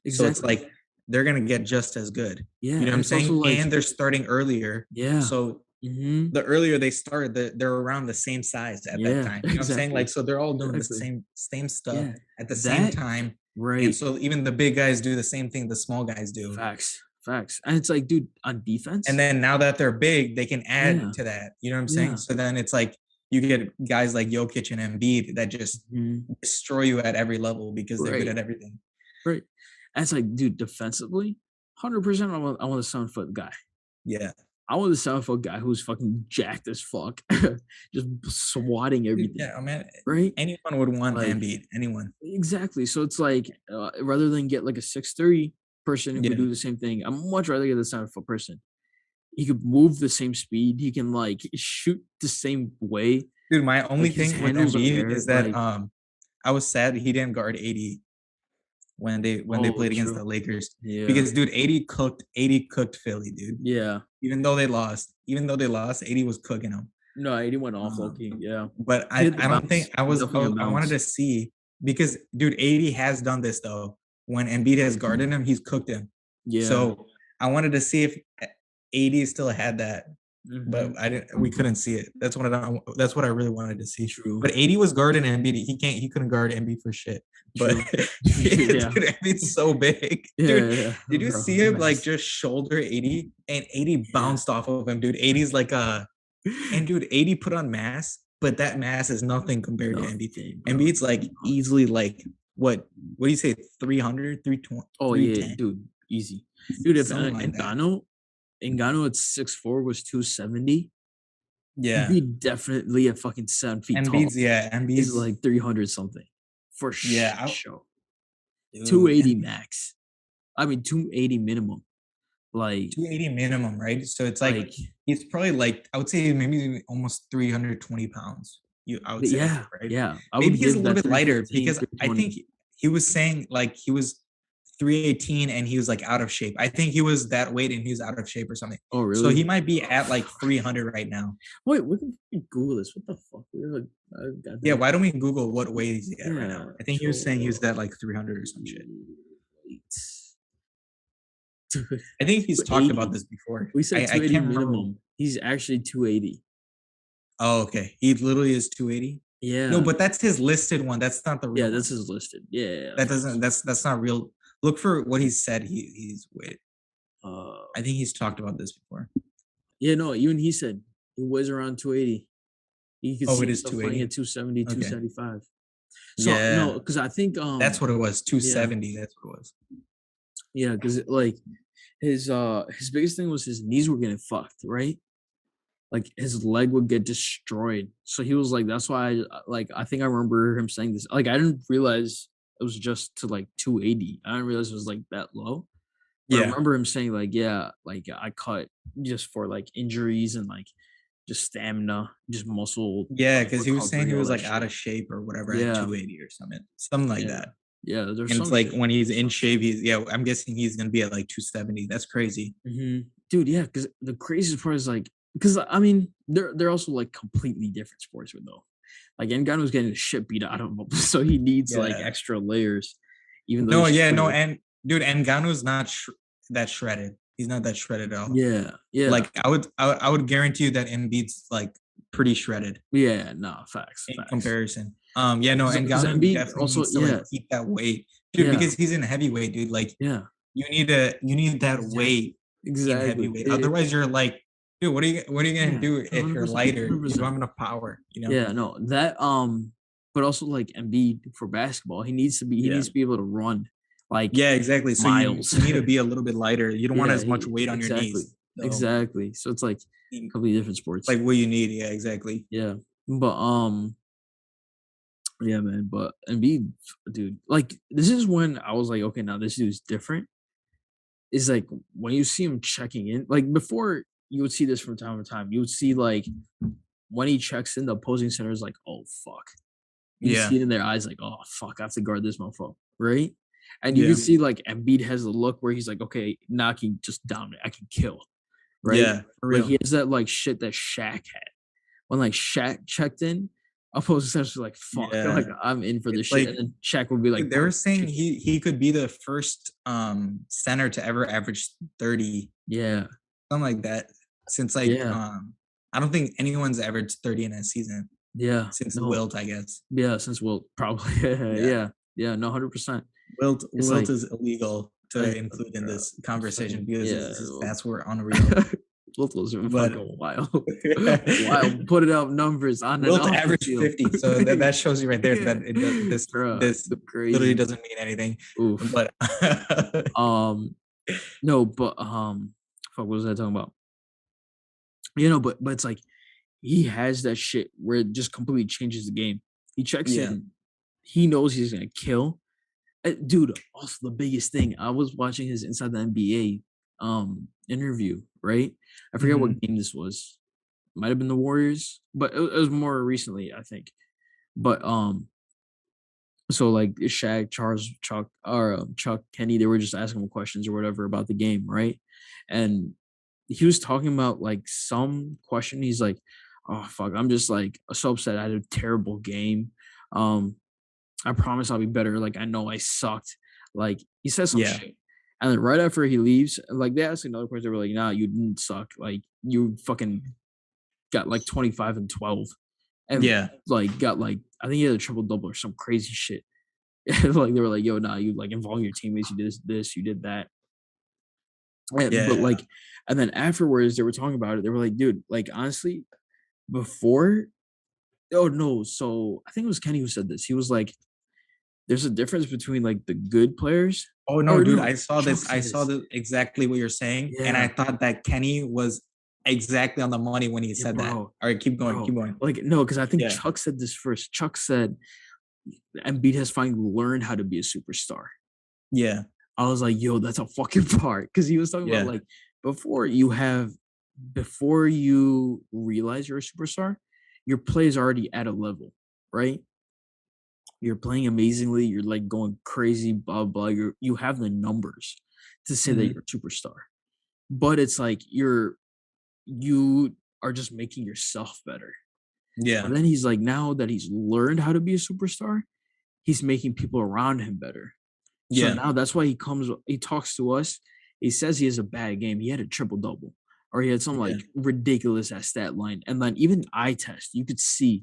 S2: So it's
S1: exactly.
S2: like they're gonna get just as good.
S1: Yeah,
S2: You know what
S1: and
S2: I'm
S1: it's also
S2: saying?
S1: like
S2: And they're starting earlier.
S1: yeah,
S2: So
S1: mhm,
S2: the earlier they start, they're around the same size at that
S1: yeah,
S2: time. You know what I'm saying? Like
S1: exactly,
S2: so they're all doing the
S1: exactly.
S2: same stuff
S1: Yeah,
S2: at the same
S1: that
S2: time. And
S1: right.
S2: so even the big guys do the same thing the small guys do.
S1: Facts, facts, and it's like, dude, on
S2: And
S1: defense,
S2: then now that they're big, they can
S1: yeah,
S2: add to that. You know what I'm saying?
S1: yeah,
S2: So then it's like you get guys like Jokic and Embiid that just
S1: mhm,
S2: destroy you at every level because they're good
S1: right,
S2: at everything.
S1: right, and it's like, dude, defensively, 100% I want a 7-foot guy.
S2: Yeah.
S1: I want a 7-foot guy who's fucking jacked as fuck, just swatting everything,
S2: Yeah, I mean,
S1: right?
S2: anyone would want
S1: Like
S2: Embiid. Anyone.
S1: exactly, so it's like, rather than get like a 6'3" person who could
S2: Yeah.
S1: do the same thing, I'm much rather get a 7-foot person. He could move the same speed, he can, like, shoot the same way,
S2: Dude, my
S1: like,
S2: only
S1: his
S2: thing with
S1: handles are
S2: Embiid
S1: there,
S2: is that
S1: like
S2: I was sad he didn't guard 80 when they
S1: oh,
S2: played against
S1: true.
S2: the Lakers
S1: Yeah.
S2: because dude, 80 cooked Philly, dude.
S1: Yeah.
S2: Even though they lost, 80 was cooking them.
S1: No, 80 went off low
S2: Um,
S1: key, yeah.
S2: but
S1: He had the
S2: I don't think
S1: bounce. He definitely had
S2: I wanted
S1: bounce.
S2: to see because dude, 80 has done this though. When Embiid has guarded him, he's cooked him.
S1: Yeah.
S2: So I wanted to see if 80 still had that, but
S1: Mhm.
S2: I didn't. We couldn't see it. That's what I really wanted to see.
S1: True.
S2: But 80 was guarding Embiid. He couldn't guard Embiid for shit. But
S1: True.
S2: dude,
S1: Yeah.
S2: Embiid's so big,
S1: Yeah,
S2: dude.
S1: yeah, yeah,
S2: Did you
S1: bro,
S2: see him like
S1: mass.
S2: just shoulder 80 and 80
S1: Yeah.
S2: bounced off of him, dude? 80's like a and dude, 80 put on mass, but that mass is nothing compared to Embiid.
S1: Nothing, bro.
S2: Embiid's like easily like what do you say 300, 320,
S1: Oh, yeah,
S2: 310,
S1: dude, easy. Dude, if,
S2: something like that.
S1: Ngannou at 6'4" was 270,
S2: Yeah.
S1: Embiid definitely at fucking 7 feet tall is
S2: Embiid's
S1: like 300 something for
S2: yeah,
S1: sure.
S2: dude,
S1: 280
S2: and
S1: max. I mean, 280 minimum. Like
S2: 280 minimum, right? So it's like
S1: like
S2: he's probably like I would say maybe almost 320 pounds. I would say,
S1: yeah,
S2: right?
S1: yeah. I
S2: Maybe
S1: would
S2: he's a
S1: give
S2: little
S1: that
S2: bit lighter
S1: 315,
S2: because I think
S1: 320.
S2: he was saying like he was 318 and he was like out of shape. I think he was that weight and he was out of shape or something.
S1: Oh,
S2: So he
S1: really?
S2: might be
S1: Oh,
S2: at like
S1: fuck.
S2: 300 right now.
S1: Wait, we can fucking Google this. What the fuck? I got
S2: Yeah,
S1: that.
S2: why don't we Google what weight is he at right now?
S1: Yeah,
S2: I think he was saying he was at like 300 or some shit.
S1: wait. Dude,
S2: I think he's talked about
S1: 280.
S2: this before.
S1: We said
S2: I
S1: 280
S2: can't remember.
S1: minimum. He's actually 280.
S2: Oh, okay. He literally is 280. No,
S1: Yeah.
S2: but that's his listed one. That's not the
S1: Yeah,
S2: real
S1: this
S2: one.
S1: is listed. Yeah, yeah, yeah,
S2: That
S1: facts.
S2: doesn't that's not real. Look for what he said he's weighted.
S1: Uh,
S2: I think he's talked about this before.
S1: yeah, no, even he said he weighs around 280. He could
S2: Oh,
S1: see
S2: it is
S1: himself fighting at
S2: 280.
S1: 270,
S2: Okay.
S1: 275. So no,
S2: Yeah.
S1: because I think
S2: That's what it was.
S1: yeah,
S2: 270. That's what it was.
S1: yeah, because like his biggest thing was his knees were getting fucked, right? Like his leg would get destroyed. So he was like, that's why like I think I remember him saying this. Like I didn't realize it was just to like 280. I didn't realize it was like that low. But I
S2: Yeah.
S1: remember him saying like, yeah, like I cut just for like injuries and like just stamina, just muscle
S2: Yeah,
S1: like
S2: because he was saying
S1: recovery,
S2: he
S1: all
S2: was
S1: that
S2: like out
S1: shit.
S2: of shape or whatever at
S1: Yeah,
S2: 280 or something. Something like
S1: yeah,
S2: that.
S1: yeah. There's
S2: And it's
S1: some
S2: like
S1: shit.
S2: when he's
S1: There's
S2: in
S1: some shit.
S2: shape, I'm guessing he's gonna be at like 270. That's crazy.
S1: Dude, yeah, because the craziest part is like, because I mean, they're also like completely different sports with though. Like Ngannou's getting the shit beat out of him, so he needs like
S2: Yeah.
S1: extra layers, even though
S2: No,
S1: he's
S2: yeah, no,
S1: shredded.
S2: and dude, Ngannou's not that shredded. He's not that shredded at all.
S1: Yeah, yeah,
S2: Like I would guarantee you that Embiid's like pretty shredded
S1: yeah. No, facts,
S2: in
S1: facts.
S2: comparison. Yeah, no,
S1: Because
S2: Ngannou
S1: Embiid
S2: definitely
S1: also,
S2: needs to like
S1: yeah,
S2: keep that weight, dude,
S1: yeah,
S2: because he's in heavyweight, dude. Like
S1: yeah,
S2: you need that
S1: exactly,
S2: weight in
S1: exactly.
S2: heavyweight. Otherwise, you're like, dude, what are you gonna
S1: Yeah,
S2: do
S1: no,
S2: if
S1: hundred
S2: you're
S1: percent,
S2: lighter? You don't
S1: 100%.
S2: have enough power, you know?
S1: Yeah, no, that but also like Embiid for basketball, he
S2: Yeah.
S1: needs to be able to run like
S2: Yeah, exactly. So
S1: miles.
S2: you need to be a little bit lighter. You don't want
S1: Yeah,
S2: as much weight on your
S1: exactly,
S2: knees. So
S1: exactly. So it's like completely different sports.
S2: like what you need. Yeah, exactly.
S1: Yeah, but yeah, man. But Embiid, dude, like this is when I was like, okay, now this dude's different. Is like when you see him checking in, like before you would see this from time to time. You would see like when he checks in, the opposing center is like, oh fuck. You
S2: Yeah.
S1: see it in their eyes, like, oh fuck, I have to guard this motherfucker, right? And you can
S2: Yeah.
S1: see like Embiid has a look where he's like, okay, now I can just dominate, I can kill, right?
S2: Yeah, for
S1: Like he
S2: real.
S1: has that like shit that Shaq had when like Shaq checked in. Opposing centers was like, fuck, like
S2: Yeah.
S1: I'm in for this
S2: It's
S1: shit,
S2: like
S1: and then Shaq would be like,
S2: they
S1: bro,
S2: were saying
S1: shoot.
S2: he could be the first center to ever average 30,
S1: Yeah,
S2: something like that. Since like
S1: yeah,
S2: I don't think anyone's averaged 30 in a season
S1: yeah,
S2: since
S1: no,
S2: Wilt, I guess.
S1: yeah, since Wilt probably,
S2: Yeah.
S1: yeah, yeah, no, 100%. It's
S2: Wilt
S1: like,
S2: is illegal to include in
S1: bro,
S2: this conversation
S1: fucking
S2: because
S1: yeah,
S2: his stats were unreal.
S1: Wilt was
S2: But
S1: fucking wild, wild. Put it up numbers on and
S2: Wilt
S1: off the
S2: averaged
S1: field.
S2: 50, so that shows you right there
S1: Yeah,
S2: that
S1: bro,
S2: this literally
S1: crazy.
S2: doesn't mean anything.
S1: Oof.
S2: But
S1: Um, no, but fuck, what was I talking about? You know, but it's like he has that shit where it just completely changes the game. He checks
S2: yeah,
S1: in, he knows he's gonna kill. Dude, also the biggest thing, I was watching his Inside the NBA interview, right? I forget
S2: hmm
S1: what game this was. Might have been the Warriors, but it was more recently, I think. But so like Shaq, Charles, Chuck, or Chuck Kenny, they were just asking him questions or whatever about the game, right? And he was talking about like some question. He's like, "Oh fuck, I'm just like so upset. I had a terrible game. Um, I promise I'll be better. Like I know I sucked." Like he says some
S2: yeah,
S1: shit, and then right after he leaves, like they asked another question. They were like, "Nah, you didn't suck. Like you fucking got like 25 and 12, and
S2: yeah,
S1: like got like I think he had a triple double or some crazy shit." Like they were like, "Yo, nah, you like involve your teammates. You did this, you did that." But
S2: yeah.
S1: like, and then afterwards, they were talking about it. They were like, "Dude, like honestly, before." Oh no, so I think it was Kenny who said this. He was like, "There's a difference between like the good players."
S2: Oh no,
S1: Or
S2: dude,
S1: no,
S2: I saw
S1: Chuck
S2: this. I
S1: said
S2: saw
S1: this.
S2: exactly what you're saying, and I
S1: Yeah,
S2: thought that Kenny was exactly on the money when he
S1: yeah,
S2: said that. All right, keep going, keep
S1: bro.
S2: going.
S1: Like no, because I think
S2: Yeah,
S1: Chuck said this first. Chuck said Embiid has finally learned how to be a superstar.
S2: yeah,
S1: I was like, yo, that's a fucking part. Because he was talking about
S2: yeah,
S1: like before you have before you realize you're a superstar, your play is already at a level, right? You're playing amazingly, you're like going crazy, blah blah. You have the numbers to say that
S2: hmm
S1: you're a superstar. But it's like you are just making yourself better.
S2: yeah,
S1: But then he's like, now that he's learned how to be a superstar, he's making people around him better. So
S2: yeah,
S1: now that's why he talks to us. He says he has a bad game. He had a triple double, or he had some
S2: yeah.
S1: like ridiculous ass stat line. And then even eye test, you could see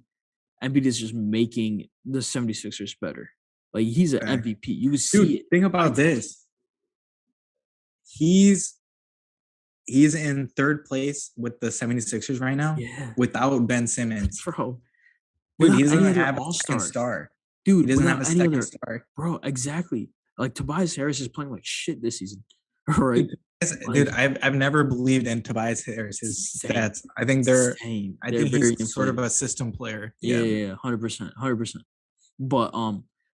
S1: Embiid is just making the 76ers better. Like he's an
S2: Fact.
S1: MVP. You would see
S2: Dude,
S1: it.
S2: think
S1: Eye
S2: about
S1: test.
S2: this. He's he's in third place with the 76ers right now
S1: Yeah,
S2: without Ben Simmons.
S1: bro.
S2: Dude, he
S1: Without any
S2: doesn't
S1: other
S2: have a
S1: All
S2: second
S1: Star,
S2: star. He
S1: dude.
S2: doesn't have
S1: Without
S2: a
S1: any
S2: second
S1: other,
S2: star.
S1: bro. Exactly. Like Tobias Harris is playing like shit this season. All right.
S2: Dude,
S1: Like
S2: I've never believed in Tobias Harris's
S1: same,
S2: stats. I think
S1: same.
S2: I
S1: They're
S2: think
S1: very
S2: he's sort of
S1: inflated.
S2: a system player.
S1: Yeah,
S2: Yeah.
S1: yeah, yeah, 100%, 100%. But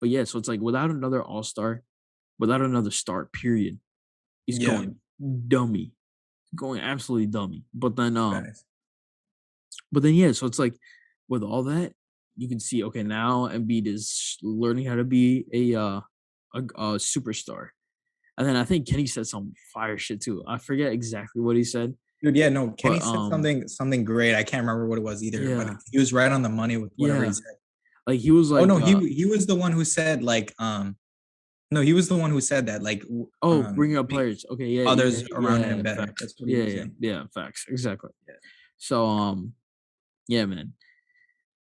S1: yeah, so it's like without another all-star, without another star, period, he's
S2: Yeah.
S1: going dummy, going absolutely dummy.
S2: Guys.
S1: But then yeah, so it's like with all that, you can see okay now Embiid is learning how to be a superstar. And then I think Kenny said some fire shit too. I forget exactly what he said,
S2: Dude, yeah, no, Kenny
S1: but
S2: said something great. I can't remember what it was either, but
S1: yeah,
S2: he was right on the money with whatever he
S1: yeah,
S2: said.
S1: like he was
S2: Oh
S1: like
S2: no, he was the one who said like no, he was the one who said that like
S1: oh, bringing up
S2: make
S1: players. Okay, yeah, yeah,
S2: others around him
S1: yeah,
S2: better.
S1: facts.
S2: That's what he
S1: Yeah,
S2: was
S1: yeah,
S2: saying.
S1: yeah, facts. Exactly.
S2: Yeah.
S1: So, yeah, man.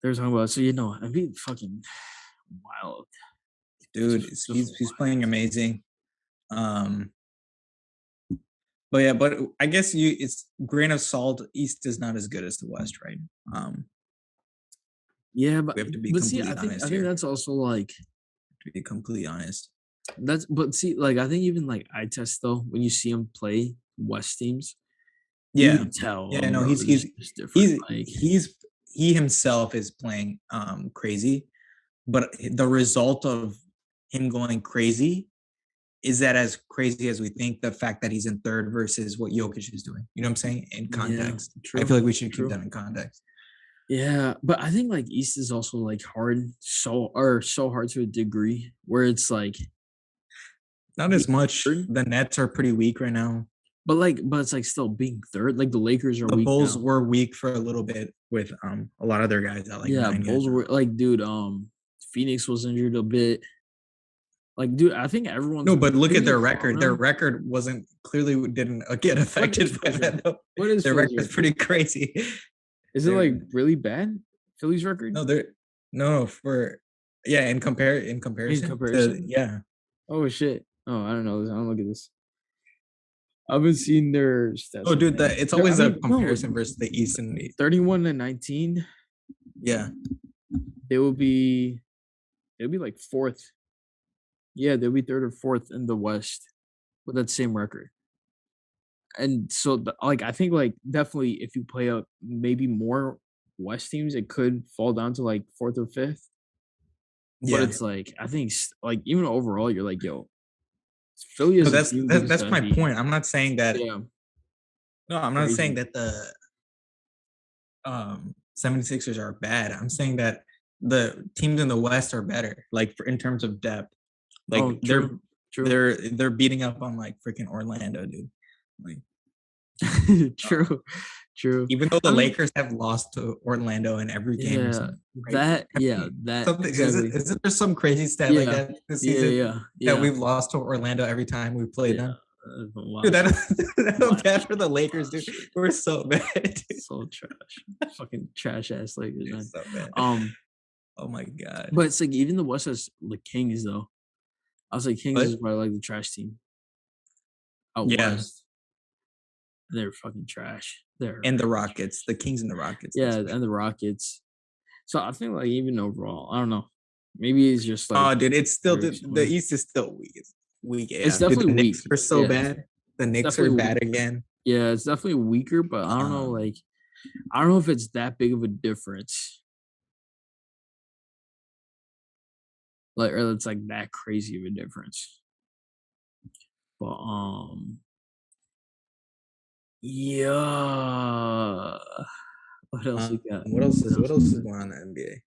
S1: They're talking about so Embiid fucking wild.
S2: Dude,
S1: Just
S2: he's
S1: wild.
S2: playing amazing. Um but yeah, but I guess it's grain of salt. East is not as good as the West, right? Um
S1: Yeah,
S2: we have to be
S1: but see,
S2: completely
S1: I
S2: honest
S1: think
S2: here.
S1: that's also like
S2: To be completely honest.
S1: that's but see, like I think even like eye test though, when you see him play West teams, you
S2: Yeah.
S1: can tell,
S2: Yeah, no,
S1: bro, this is different. Like,
S2: he himself is playing crazy, but the result of him going crazy is that as crazy as we think the fact that he's in third versus what Jokic is doing. You know what I'm saying? In
S1: yeah,
S2: context. I
S1: true,
S2: feel like we should keep
S1: true.
S2: that in context.
S1: Yeah, but I think like East is also like hard, so hard to a degree where it's like
S2: Not as
S1: being
S2: much.
S1: third.
S2: The Nets are pretty weak right now.
S1: But it's like still being third. Like the Lakers are
S2: The
S1: weak
S2: Bulls
S1: now.
S2: were weak for a little bit with a lot of their guys out, like
S1: Yeah,
S2: 9 guys.
S1: Bulls were like, dude. Phoenix was injured a bit. Like, dude, I think everyone's
S2: no, but look at their
S1: like,
S2: record. Their record wasn't clearly didn't get affected by that. Though.
S1: What is
S2: their
S1: Philly's
S2: record? Is pretty crazy.
S1: Is it like really bad? Philly's record?
S2: No, they're no for yeah. In comparison to yeah.
S1: Oh shit! Oh, I don't know. I don't look at this. I haven't seen their stats.
S2: Oh, dude, it's always a comparison versus the East and the
S1: 31-19.
S2: Yeah,
S1: they'll be like fourth. Yeah, they'll be third or fourth in the West with that same record. And so, like, I think, like, definitely, if you play up maybe more West teams, it could fall down to like fourth or fifth. But it's like, I think, like, even overall, you're like, yo, Philly is.
S2: No, that's my point. I'm not saying that.
S1: Yeah.
S2: No, I'm not saying that the 76ers are bad. I'm saying that the teams in the West are better, like in terms of depth. Like they're beating up on like freaking Orlando, dude. Like
S1: true.
S2: Even though the Lakers have lost to Orlando in every game,
S1: yeah, right?
S2: Is there some crazy stat like that this season? That we've lost to Orlando every time we played them. Dude, that's bad for the Lakers, dude. We're so bad. Dude.
S1: So trash. Fucking trash ass Lakers, man.
S2: So bad. Oh my god.
S1: But it's like even the West has the Kings though. I was like, Kings is probably like the trash team. West. They're fucking trash.
S2: And the Rockets, the Kings and the Rockets.
S1: Yeah, and the Rockets. So I think like even overall, I don't know. Maybe it's just like
S2: dude, it's still the East is still weak. Yeah.
S1: It's definitely
S2: the
S1: weak.
S2: Knicks are so bad. The Knicks are bad again.
S1: Yeah, it's definitely weaker, but I don't know. Like, I don't know if it's that big of a difference. Like, or it's like that crazy of a difference. But yeah. What else we got?
S2: What else is going on in the NBA?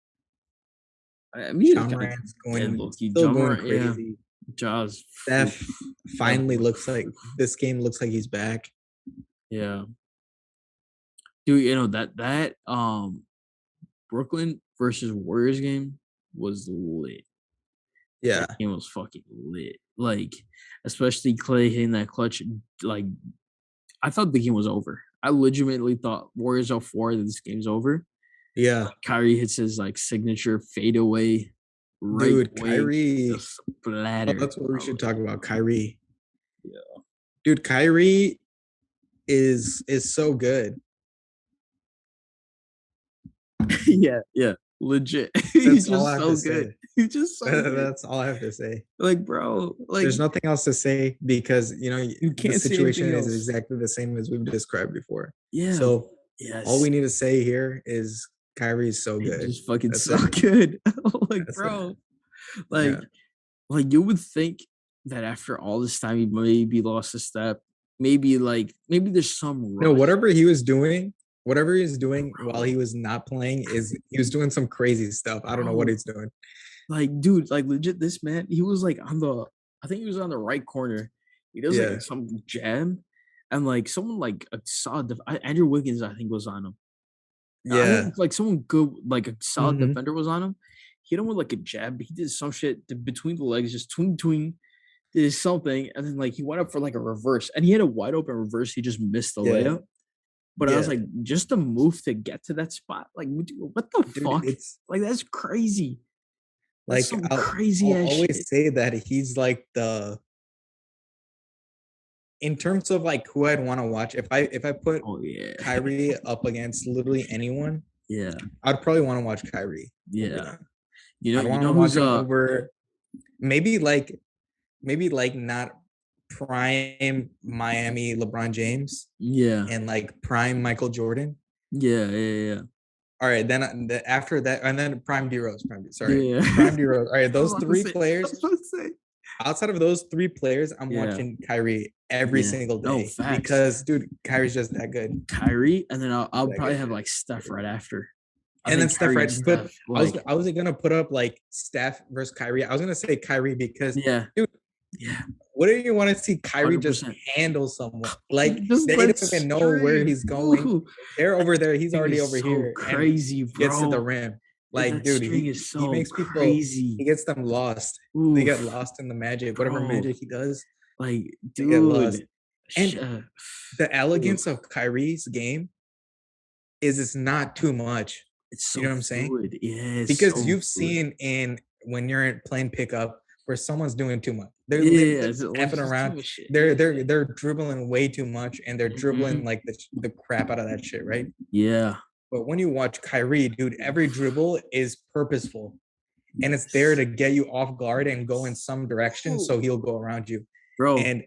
S1: I mean,
S2: Ja Morant's still going crazy.
S1: Jaws.
S2: Steph finally looks like this game looks like he's back.
S1: Yeah. Dude, you know that Brooklyn versus Warriors game was lit.
S2: Yeah.
S1: That game was fucking lit. Like, especially Clay hitting that clutch. Like, I thought the game was over. I legitimately thought Warriors 0-4, that this game's over.
S2: Yeah.
S1: Kyrie hits his like signature fadeaway. Right.
S2: Dude, Kyrie.
S1: Splatter.
S2: That's what we should talk about. Kyrie.
S1: Yeah.
S2: Dude, Kyrie is so good.
S1: yeah. Legit. He's just so good. He's just so
S2: good. That's all I have to say.
S1: Like, bro, like
S2: there's nothing else to say because
S1: you can't.
S2: The situation is exactly the same as we've described before.
S1: Yeah.
S2: So all we need to say here is Kyrie is so good.
S1: Just fucking so good. Like, bro. Like you would think that after all this time he maybe lost a step. Maybe there's some rush.
S2: No, whatever he was doing while he was not playing he was doing some crazy stuff. I don't know what he's doing.
S1: Like, dude, like legit, this man, he was like I think he was on the right corner. He does like some jab, and like someone like saw Andrew Wiggins, I think, was on him.
S2: Yeah,
S1: like someone good, like a solid defender was on him. He hit him with like a jab. He did some shit between the legs, just twing, did something, and then like he went up for like a reverse, and he had a wide open reverse. He just missed the layup. But I was like, just a move to get to that spot. Like, what the fuck? It's like that's crazy.
S2: Like crazy. I'll always say that he's like in terms of like who I'd want to watch. If I put Kyrie up against literally anyone, I'd probably want to watch Kyrie.
S1: Yeah,
S2: I want to watch him over maybe like not prime Miami LeBron James.
S1: Yeah.
S2: And like prime Michael Jordan.
S1: Yeah.
S2: All right, then after that, and then prime D Rose. Prime D Rose. All right, those three players. Outside of those three players, I'm watching Kyrie every single day because, dude, Kyrie's just that good.
S1: Kyrie, and then I'll probably have like Steph right after.
S2: And then Steph right. But I was gonna put up like Steph versus Kyrie. I was gonna say Kyrie because, dude.
S1: Yeah.
S2: Wouldn't you want to see Kyrie just
S1: 100%.
S2: handle someone? Like
S1: Just
S2: they
S1: like
S2: don't even know where
S1: straight,
S2: he's going.
S1: bro.
S2: They're
S1: That
S2: over there. He's
S1: string
S2: already
S1: is
S2: over
S1: so
S2: here, and
S1: crazy,
S2: he gets to the
S1: bro.
S2: rim. Like,
S1: That
S2: dude,
S1: string
S2: he
S1: is
S2: he
S1: so
S2: makes people.
S1: crazy.
S2: He gets them lost. They get
S1: Oof,
S2: lost in the magic. Whatever
S1: bro.
S2: magic he does,
S1: Like,
S2: they get lost.
S1: dude,
S2: And the
S1: oof,
S2: elegance of Kyrie's game is it's not too much.
S1: it's
S2: You
S1: so
S2: know what I'm saying?
S1: fluid. Yeah, it's
S2: Because
S1: so
S2: you've
S1: fluid.
S2: seen in when you're playing pickup where someo's doing too much. They're
S1: Yeah, it's like
S2: effing
S1: just too
S2: around.
S1: much shit.
S2: They're dribbling way too much and they're dribbling
S1: Mhm.
S2: like the crap out of that shit, right?
S1: Yeah.
S2: But when you watch Kyrie, dude, every dribble is purposeful and it's there
S1: Yes.
S2: to get you off guard and go in some direction
S1: Ooh,
S2: so he'll go around you.
S1: bro,
S2: And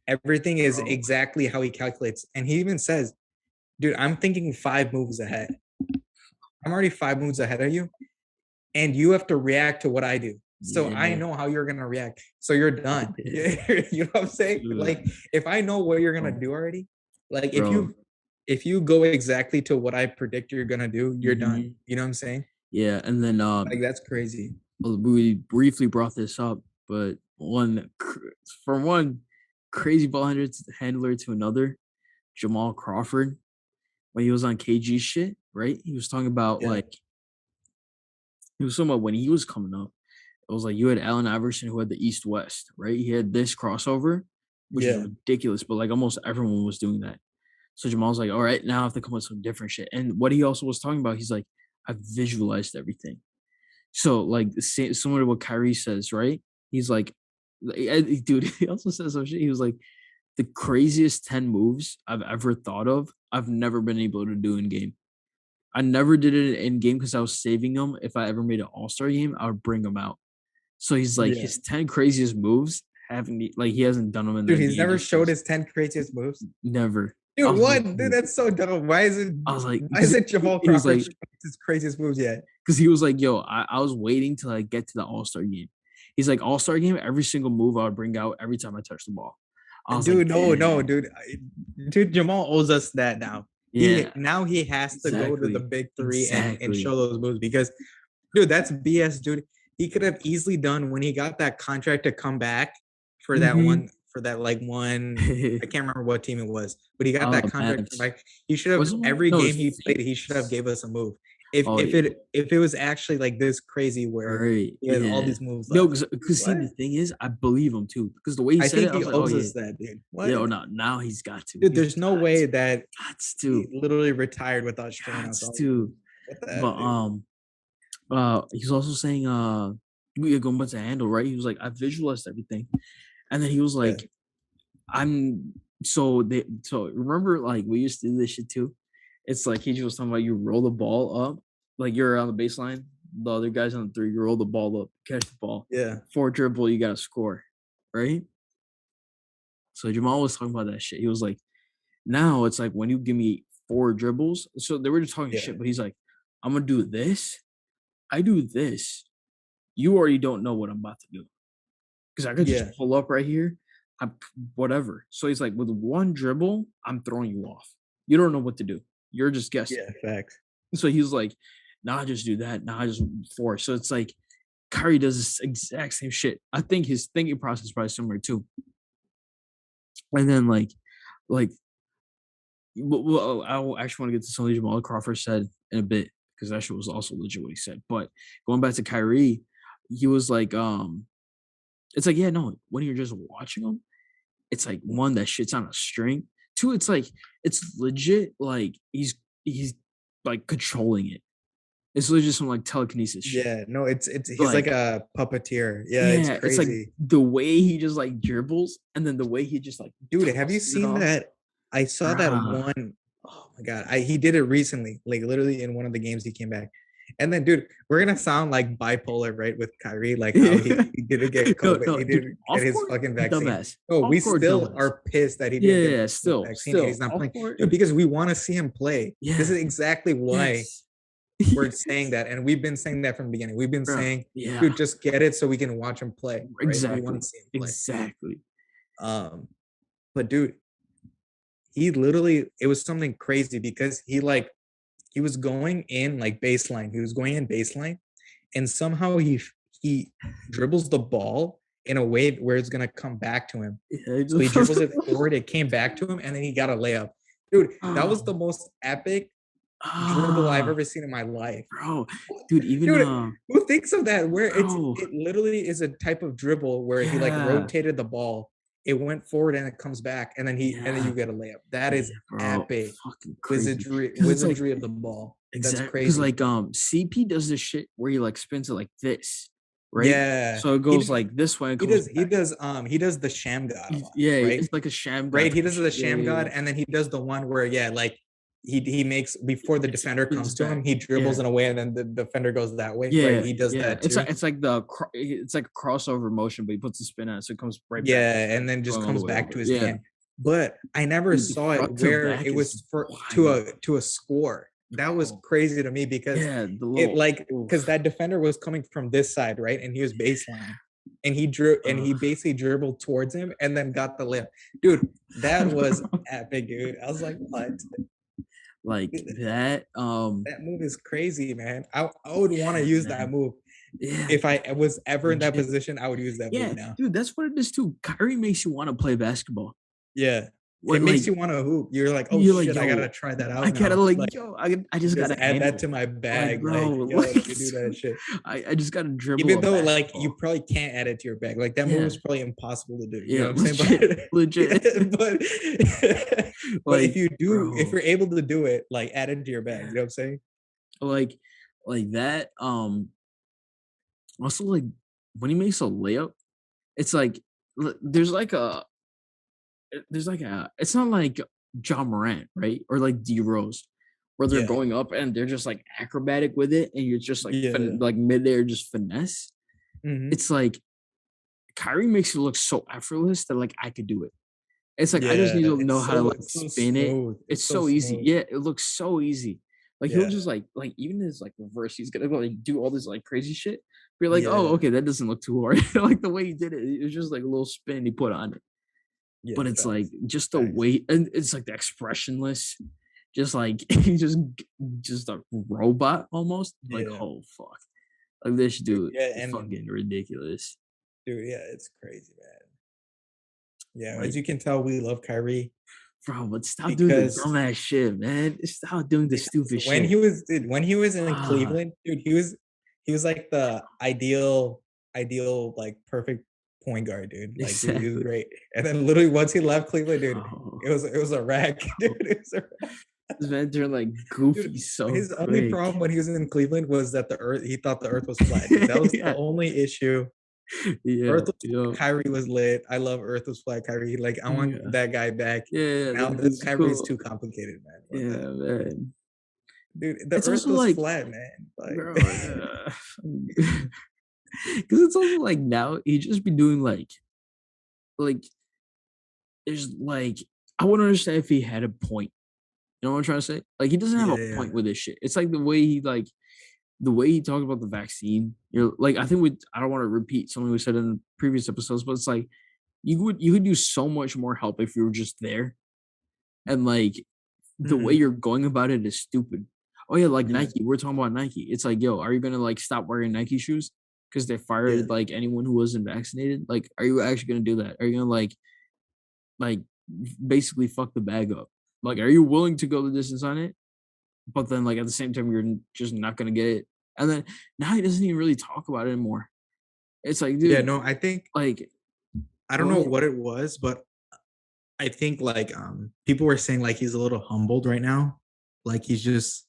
S2: everything is
S1: bro.
S2: exactly how he calculates. And he even says, dude, I'm thinking 5 moves ahead. I'm already 5 moves ahead of you, and you have to react to what I do. So I
S1: Yeah.
S2: know how you're gonna react. So you're done.
S1: Yeah.
S2: You know what I'm saying?
S1: Dude,
S2: Like if I know what you're gonna
S1: bro.
S2: do already, like
S1: Bro.
S2: if you go exactly to what I predict you're gonna do, you're done.
S1: Mhm.
S2: You know what I'm saying?
S1: Yeah, and then,
S2: Like that's crazy.
S1: we briefly brought this up, but from one crazy handler to another, Jamal Crawford, when he was on KG shit, right? He was talking about
S2: Yeah.
S1: like he was talking about when he was coming up. It was like you had Allen Iverson who had the East West, right? He had this crossover, which was
S2: Yeah.
S1: ridiculous, but like almost everyone was doing that. So Jamal's like, all right, now I have to come up with some different shit. And what he also was talking about, he's like, I've visualized everything. So like similar to what Kyrie says, right? He's like, dude, he also says some shit. He was like, the craziest 10 moves I've ever thought of, I've never been able to do in game. I never did it in game because I was saving them. If I ever made an all-star game, I would bring them out. So he's like,
S2: Yeah.
S1: his 10 craziest moves haven't like he hasn't done them in the
S2: Dude, he's
S1: NBA
S2: never
S1: just
S2: showed
S1: because
S2: his 10 craziest moves.
S1: never. I
S2: Dude,
S1: was like,
S2: what? Dude, that's so dumb. Why is it
S1: I was like,
S2: why is it Jamal
S1: he was
S2: Crawford
S1: like,
S2: showing his craziest moves yet?
S1: because he was like, yo, I was waiting to like get to the All-Star game. He's like, All-Star game, every single move I would bring out every time I touch the ball. I was like,
S2: Dude, no, no,
S1: damn.
S2: dude. Dude, Jamal owes us that now.
S1: Yeah,
S2: He has to go to the
S1: exactly.
S2: big three and
S1: Exactly.
S2: show those moves because dude, that's BS, dude. He could have easily done when he got that contract to come back
S1: Mm-hmm.
S2: for that like one. I can't remember what team it was, but he got
S1: Oh,
S2: that contract to come
S1: Mavs.
S2: back. He should have
S1: Was it Mavs?
S2: every
S1: No, it
S2: game
S1: was
S2: he played, he should have
S1: Phoenix.
S2: gave us a move.
S1: Oh, yeah.
S2: If it was actually like this crazy where
S1: Right.
S2: he had all
S1: Yeah.
S2: these moves
S1: No,
S2: left.
S1: because see,
S2: What?
S1: the thing is, I believe him too. Because the way he
S2: I
S1: said it,
S2: think
S1: I
S2: he
S1: was like, oh
S2: owes
S1: yeah.
S2: us that, dude.
S1: Yeah,
S2: What?
S1: oh no, now he's got to.
S2: Dude,
S1: He's
S2: there's no way that
S1: got
S2: he
S1: to.
S2: literally retired without showing
S1: Got
S2: us all the
S1: to.
S2: moves. What the
S1: But
S2: F, dude?
S1: he's also saying we going back to handle, right? He was like, I visualized everything. And then he was
S2: Yeah.
S1: like, I'm so remember like we used to do this shit too. It's like he was talking about you roll the ball up, like you're on the baseline, the other guy's on the three, you roll the ball up, catch the ball.
S2: Yeah.
S1: For dribble, you gotta score, right? So Jamal was talking about that shit. He was like, now it's like when you give me 4 dribbles, so they were just talking
S2: Yeah.
S1: shit, but he's like, I'm gonna do this, I do this. You already don't know what I'm about to do. Because I could just
S2: Yeah.
S1: pull up right here, I'm whatever. So he's like, with one dribble, I'm throwing you off. You don't know what to do. You're just guessing.
S2: Yeah. Facts.
S1: So he's like, nah, I just do that. Nah, I just force. So it's like Kyrie does this exact same shit. I think his thinking process is probably similar too. And then like, well, I actually want to get to something Jamal Crawford said in a bit because that shit was also legit what he said. But going back to Kyrie, he was like, it's like, yeah, no, when you're just watching him, it's like one that shit's on a string. Two, it's like it's legit. Like he's like controlling it. It's legit some like telekinesis shit.
S2: Yeah, no, it's he's like
S1: Like
S2: a puppeteer. Yeah, it's
S1: yeah, it's like
S2: crazy.
S1: the way he just like dribbles, and then the way he just like
S2: Dude, have you
S1: tosses it
S2: seen
S1: off.
S2: that? I saw that
S1: Bruh.
S2: one. Oh my god, he did it recently, like literally in one of the games he came back. And then, dude, we're gonna sound like bipolar, right? With Kyrie, like how he didn't get
S1: No,
S2: COVID,
S1: no,
S2: he
S1: dude.
S2: didn't get
S1: Off
S2: his
S1: court,
S2: fucking vaccine.
S1: dumbass.
S2: No, we
S1: Off court,
S2: still
S1: dumbass.
S2: are pissed that he
S1: Yeah,
S2: didn't
S1: yeah,
S2: get
S1: yeah,
S2: the
S1: still,
S2: vaccine and he's not
S1: off
S2: playing.
S1: court.
S2: Dude, because we want to see him play. This
S1: Yeah,
S2: is exactly why
S1: yes,
S2: we're saying that, and we've been saying that from the beginning. We've been
S1: bro.
S2: saying,
S1: Yeah,
S2: dude, just get it so we can watch him play, right? We want to
S1: exactly,
S2: see him play.
S1: exactly.
S2: Um, but dude, he literally it was something crazy because he was going in like baseline. He was going in baseline, and somehow he dribbles the ball in a way where it's gonna come back to him.
S1: Yeah,
S2: So he dribbles it forward, it came back to him, and then he got a layup. Dude, that was the most epic dribble I've
S1: ah,
S2: ever seen in my life.
S1: bro, dude, even
S2: Dude, who thinks of that? Where
S1: bro,
S2: it literally is a type of dribble where he like
S1: yeah,
S2: rotated the ball, it went forward and it comes back, and then
S1: yeah,
S2: you get a layup. That
S1: yeah,
S2: is
S1: bro,
S2: epic
S1: fucking crazy. Because it's like
S2: wizardry of the ball. That's
S1: exactly because
S2: crazy.
S1: like CP does this shit where he like spins it like this, right?
S2: Yeah,
S1: So it goes like this way and comes back.
S2: he does the sham god a lot,
S1: Yeah,
S2: right?
S1: it's like a sham god
S2: Right? He
S1: type
S2: does the
S1: shit. Yeah,
S2: sham
S1: yeah,
S2: god, and then he does the one where yeah, like he makes before the
S1: it
S2: defender
S1: spins
S2: comes to
S1: back.
S2: him, he
S1: Yeah,
S2: dribbles in a way, and then the defender goes that way. Right?
S1: yeah,
S2: He does
S1: yeah.
S2: that too.
S1: It's like the it's like a crossover motion, but he puts a spin on it, so it comes right back,
S2: Yeah,
S1: like
S2: and then just
S1: going all the
S2: comes
S1: way
S2: back
S1: over.
S2: to his
S1: Yeah,
S2: hand. But I never
S1: dude, the
S2: saw it
S1: front to
S2: where
S1: back
S2: it
S1: is
S2: was for
S1: wild,
S2: to a score. That was
S1: bro.
S2: crazy to me because
S1: Yeah, the
S2: it
S1: little
S2: like because
S1: oof.
S2: that defender was coming from this side, right? And he was baseline. And he basically dribbled towards him and then got the layup. Dude, that was epic, dude. I was like, what?
S1: Like that.
S2: That move is crazy, man. I would want to
S1: Yeah,
S2: use that
S1: man.
S2: move.
S1: Yeah,
S2: If I was ever in that
S1: legit.
S2: position, I would use that move
S1: Yeah,
S2: now.
S1: dude, that's what it is too. Kyrie makes you want to play basketball.
S2: Yeah.
S1: What
S2: It makes
S1: like
S2: you want to hoop. You're like, oh
S1: you're like,
S2: shit, I gotta
S1: yo,
S2: try that
S1: I
S2: out
S1: gotta
S2: now.
S1: like,
S2: Like,
S1: yo, I just
S2: just
S1: gotta
S2: add that
S1: handle.
S2: to my
S1: Like,
S2: bag.
S1: bro,
S2: Like, yo,
S1: like
S2: let me do that shit.
S1: I just gotta dribble
S2: Even
S1: a
S2: though like you
S1: basketball.
S2: probably can't add it to your bag. Like that move
S1: Yeah,
S2: is probably impossible to do. You know
S1: yeah,
S2: what I'm saying?
S1: legit,
S2: But
S1: legit.
S2: but but if
S1: Like,
S2: you do, if
S1: bro,
S2: you're able to do it, like add it to your bag.
S1: yeah,
S2: You know what I'm saying?
S1: like, like that. Also, like when he makes a layup, it's like there's like a. It's not like John Morant, right, or like D Rose, where they're
S2: Yeah.
S1: going up and they're just like acrobatic with it, and you're just like
S2: Yeah.
S1: like midair just finesse.
S2: Hmm.
S1: It's like Kyrie makes it look so effortless that like I could do it. It's like I just
S2: Yeah.
S1: need to know how to like
S2: It's so
S1: spin it.
S2: smooth.
S1: It's
S2: It's so
S1: so easy.
S2: smooth.
S1: Yeah, it looks so easy. Like he'll
S2: Yeah.
S1: just like even his like reverse, he's gonna go like do all this like crazy shit. But you're like, oh,
S2: Yeah.
S1: okay, that doesn't look too hard. Like the way he did it, it was just like a little spin he put on it.
S2: Yeah.
S1: But it's like
S2: Facts.
S1: just the
S2: Facts.
S1: way, and it's like the expressionless, just like he just a robot almost. Like,
S2: Yeah.
S1: oh fuck, like this
S2: Dude,
S1: dude
S2: yeah.
S1: is
S2: And
S1: fucking ridiculous.
S2: dude, yeah, it's crazy, man. Yeah. As
S1: Like,
S2: you can tell, we love Kyrie
S1: bro, but stop doing the
S2: because
S1: dumbass shit, man. Stop doing the
S2: because
S1: stupid shit.
S2: when he was in
S1: Ah,
S2: Cleveland, dude, he was like the ideal like perfect point guard, dude. Like, dude, he was
S1: exactly.
S2: great. And then literally once he left Cleveland, dude,
S1: Oh,
S2: it was a wreck, dude. It was a
S1: this man turned like
S2: dude.
S1: goofy so
S2: His only
S1: quick.
S2: problem when he was in Cleveland was that the earth he thought the earth was flat, dude. That was the
S1: Yeah,
S2: only issue.
S1: yeah,
S2: Earth was flat,
S1: yeah,
S2: Kyrie was lit. I love Earth was flat, Kyrie. Like, I want
S1: yeah,
S2: that guy back.
S1: yeah.
S2: Now
S1: That
S2: this
S1: dude's
S2: Kyrie is
S1: cool.
S2: too complicated, man. What the
S1: Yeah, man.
S2: dude? The
S1: It's
S2: Earth
S1: also
S2: was
S1: like,
S2: flat, man. Like,
S1: bro, because it's also like now he just be doing like there's like I wouldn't understand if he had a point. You know what I'm trying to say? Like he doesn't have
S2: yeah,
S1: a
S2: yeah,
S1: point with this shit. It's like the way he talked about the vaccine. You're like I think we I don't want to repeat something we said in the previous episodes, but it's like you could do so much more help if you were just there. And like the way
S2: hmm
S1: you're going about it is stupid. Oh yeah, like
S2: yeah,
S1: Nike. We're talking about Nike. It's like, yo, are you gonna like stop wearing Nike shoes because they
S2: yeah,
S1: fired like anyone who wasn't vaccinated? Like, are you actually gonna do that? Are you gonna like basically fuck the bag up? Like, are you willing to go the distance on it? But then like at the same time, you're just not gonna get it. And then now he doesn't even really talk about it anymore. It's like,
S2: yeah.
S1: dude,
S2: No, I think
S1: like,
S2: I don't
S1: go
S2: know
S1: ahead.
S2: what it was, but I think like people were saying like he's a little humbled right now. Like he's just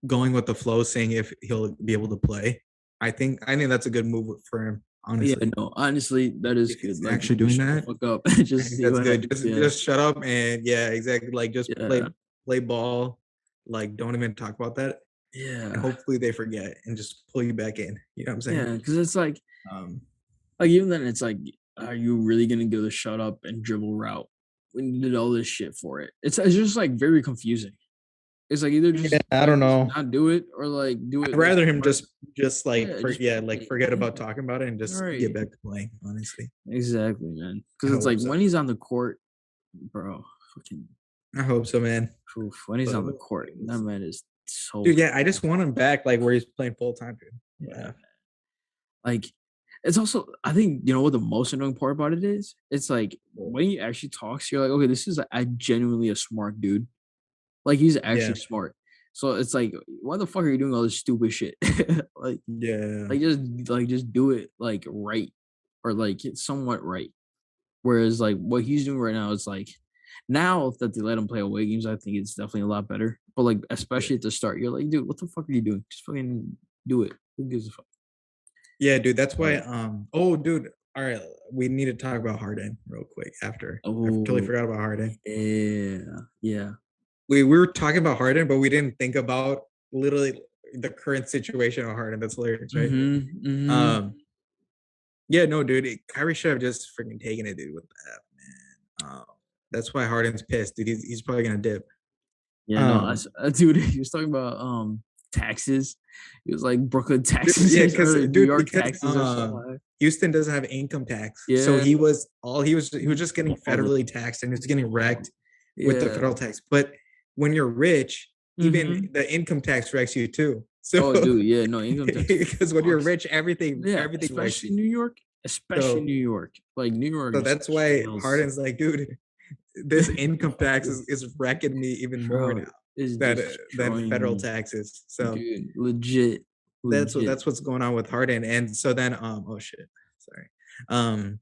S2: going with the flow, saying if he'll be able to play. I think that's a good move for him,
S1: Yeah,
S2: honestly.
S1: no, honestly, that is
S2: If
S1: good.
S2: he's
S1: Like,
S2: actually
S1: just
S2: doing
S1: shut the
S2: that,
S1: fuck up.
S2: I
S1: Just
S2: think
S1: see
S2: that's
S1: what
S2: good.
S1: happens. Yeah,
S2: Just shut up and yeah, exactly. Like just
S1: yeah,
S2: play ball. Like don't even talk about that. And
S1: yeah.
S2: hopefully they forget and just pull you back in. You know what I'm saying?
S1: Yeah, because it's
S2: Um,
S1: like even then, it's like, are you really gonna go the shut up and dribble route when you did all this shit for it? It's just like very confusing. It's like either
S2: yeah,
S1: just
S2: I
S1: like
S2: don't
S1: just
S2: know.
S1: not do it or like do
S2: I'd
S1: it like
S2: rather him
S1: smart.
S2: just like
S1: Yeah,
S2: for
S1: just
S2: yeah, like
S1: play.
S2: forget about
S1: Yeah,
S2: talking about it and
S1: all
S2: just get
S1: right.
S2: back to playing, honestly.
S1: Exactly, man.
S2: I
S1: Because it's
S2: hope
S1: like
S2: so.
S1: when he's on the court, bro, fucking
S2: I hope so, man.
S1: oof, when he's
S2: But
S1: on the court, that
S2: see.
S1: man is so
S2: Dude, yeah, I just want him back like where he's playing full time, dude.
S1: yeah.
S2: Yeah.
S1: Like It's also I think, you know what the most annoying part about it is? It's like,
S2: Well,
S1: when he actually talks, you're like, "Okay, this is a genuinely a smart dude." Like, he's
S2: yeah,
S1: actually smart. So, it's like, "Why the fuck are you doing all this stupid shit?" Like
S2: yeah,
S1: just do it, like, right, or, like, it's somewhat right. Whereas, like, what he's doing right now is, like now that they let him play away games, I think it's definitely a lot better. But, like,
S2: yeah.
S1: especially at the start, you're like, "Dude, what the fuck are you doing? Just fucking do it. Who gives a fuck?"
S2: Yeah, dude, that's why,
S1: But
S2: oh, dude, alright, we need to talk about Harden real quick after. I totally
S1: oh,
S2: forgot about Harden.
S1: yeah, yeah.
S2: We were talking about Harden, but we didn't think about literally the current situation of Harden. That's hilarious, right?
S1: Mhm, mhm.
S2: Um, yeah, no, dude, Kyrie should have just freaking taken it, dude, with the F, man. That's why Harden's pissed, dude. He's probably gonna dip.
S1: Yeah, no,
S2: Um,
S1: dude, he was talking about, taxes. He was like, "Brooklyn
S2: dude,
S1: taxes
S2: yeah,
S1: or
S2: because
S1: New
S2: dude,
S1: York
S2: because
S1: taxes are so high."
S2: Houston doesn't have income tax, so
S1: Yeah,
S2: he was
S1: he
S2: just getting
S1: all the
S2: federally taxed and he was getting wrecked with the
S1: yeah.
S2: federal tax. But when you're rich, even
S1: Mhm.
S2: the income tax wrecks you too. So
S1: Oh, dude, yeah, no, income tax
S2: because when you're
S1: fucks.
S2: rich,
S1: Yeah,
S2: everything wrecks
S1: especially
S2: you.
S1: New York, especially
S2: So
S1: New York. Like, New York
S2: so
S1: just
S2: that's why
S1: kills.
S2: Harden's like, dude, this income tax is wrecking me even more
S1: Bro,
S2: now
S1: is
S2: than
S1: destroying
S2: federal
S1: me,
S2: taxes. So
S1: dude, legit, legit.
S2: that's what's going on with Harden. And so then oh shit, sorry. Um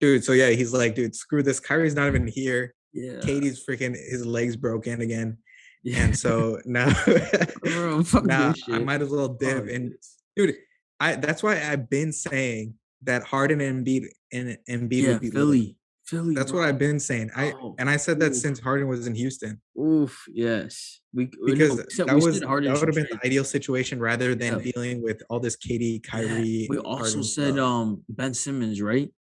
S2: dude, so yeah, he's like, dude, screw this. Kyrie's not even here.
S1: Yeah,
S2: Katie's freaking his legs broken again.
S1: yeah,
S2: And so now
S1: bro, fuck
S2: now
S1: this
S2: I
S1: shit.
S2: might as well dip.
S1: Fuck
S2: And
S1: this.
S2: dude, I that's why I've been saying that Harden and Embiid
S1: Yeah,
S2: would be lit.
S1: Philly,
S2: That's what I've
S1: bro.
S2: been saying.
S1: Oh,
S2: I said that
S1: oof,
S2: since Harden was in Houston
S1: oof, yes. No,
S2: because
S1: we said Harden
S2: that would
S1: should
S2: have been the
S1: trade.
S2: ideal situation rather than
S1: Yeah,
S2: dealing with all this KD,
S1: yeah.
S2: Kyrie,
S1: We also
S2: Harden
S1: said,
S2: stuff.
S1: Ben Simmons, right?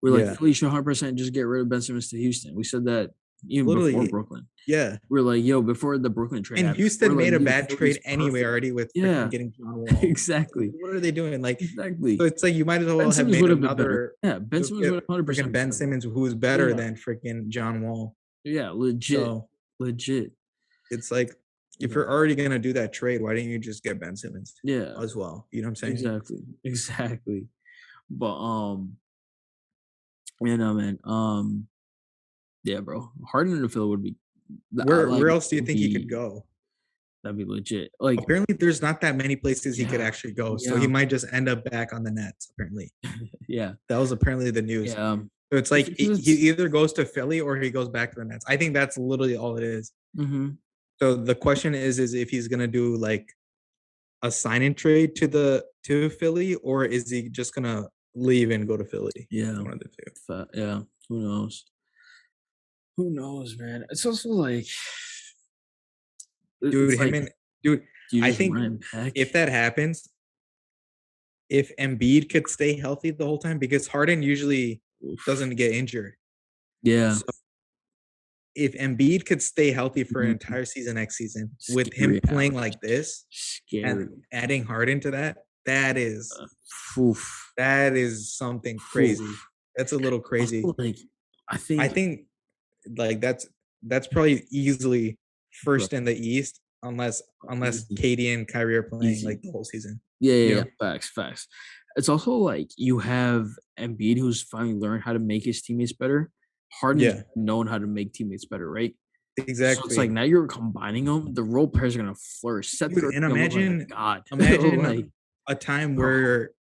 S1: We're like,
S2: Yeah,
S1: Philly should 100% just get rid of Ben Simmons to Houston. We said that even before
S2: literally.
S1: Brooklyn.
S2: Yeah.
S1: We're like, "Yo," before the Brooklyn trade
S2: And
S1: happened, we're
S2: Houston
S1: like,
S2: made a
S1: "Dude,
S2: bad
S1: Philly's
S2: trade anyway
S1: perfect."
S2: already with freaking
S1: Yeah,
S2: getting John Wall. So
S1: exactly,
S2: what are they doing? Like, so
S1: exactly.
S2: it's like you might as
S1: Ben
S2: well have
S1: Simmons
S2: made
S1: would have been better.
S2: another
S1: Yeah, Ben
S2: just
S1: Simmons would
S2: get
S1: have 100%
S2: freaking
S1: been
S2: Ben
S1: better.
S2: Simmons who is better
S1: Yeah,
S2: than freaking John Wall.
S1: yeah, legit,
S2: So
S1: legit.
S2: it's like if you're
S1: But
S2: already gonna do that trade, why didn't you just get Ben Simmons
S1: yeah,
S2: as well? You know what I'm saying?
S1: exactly, exactly. But, you know, man, yeah, bro, Harden in the Philly would be
S2: Where
S1: like,
S2: else do you
S1: would
S2: think he could
S1: be
S2: go?
S1: that'd be legit. Like,
S2: Apparently, there's not that many places he could
S1: yeah,
S2: actually go, so he
S1: yeah,
S2: might just end up back on the Nets. Apparently,
S1: yeah,
S2: that was apparently the news.
S1: yeah.
S2: So it's
S1: It's
S2: like
S1: because
S2: he
S1: it's
S2: either goes to Philly or he goes back to the Nets. I think that's literally all it is.
S1: mhm,
S2: So the question is if he's gonna do like a sign and trade to Philly, or is he just gonna leave and go to Philly?
S1: yeah,
S2: One of the two.
S1: yeah, who knows? Who knows, man? It's also like
S2: Dude,
S1: it's
S2: him
S1: like,
S2: and dude,
S1: do you
S2: I
S1: just
S2: think
S1: run it back?
S2: if that happens, if Embiid could stay healthy the whole time, because Harden usually
S1: Oof.
S2: doesn't get injured.
S1: Yeah.
S2: So if Embiid could stay healthy for an
S1: Mhm.
S2: entire season next season with him
S1: Scary
S2: playing
S1: hours.
S2: like this and
S1: Scary.
S2: adding Harden to that,
S1: Uh, oof.
S2: that is something crazy.
S1: Oof.
S2: That's a little
S1: Also,
S2: crazy.
S1: like, I
S2: I
S1: think
S2: think like that's probably easily
S1: bro,
S2: first in the East unless
S1: easy,
S2: Katie and Kyrie are playing
S1: easy.
S2: like the whole season.
S1: Yeah, yeah,
S2: You
S1: yeah.
S2: know?
S1: Facts, facts. It's also like you have Embiid who's finally learned how to make his teammates better. Harden's
S2: Yeah,
S1: known how to make teammates better, right? So it's like
S2: exactly.
S1: now you're combining them. The role players are gonna flourish. Seth
S2: Dude,
S1: Curry's
S2: and
S1: gonna look like a god.
S2: imagine
S1: Like,
S2: a time
S1: bro,
S2: where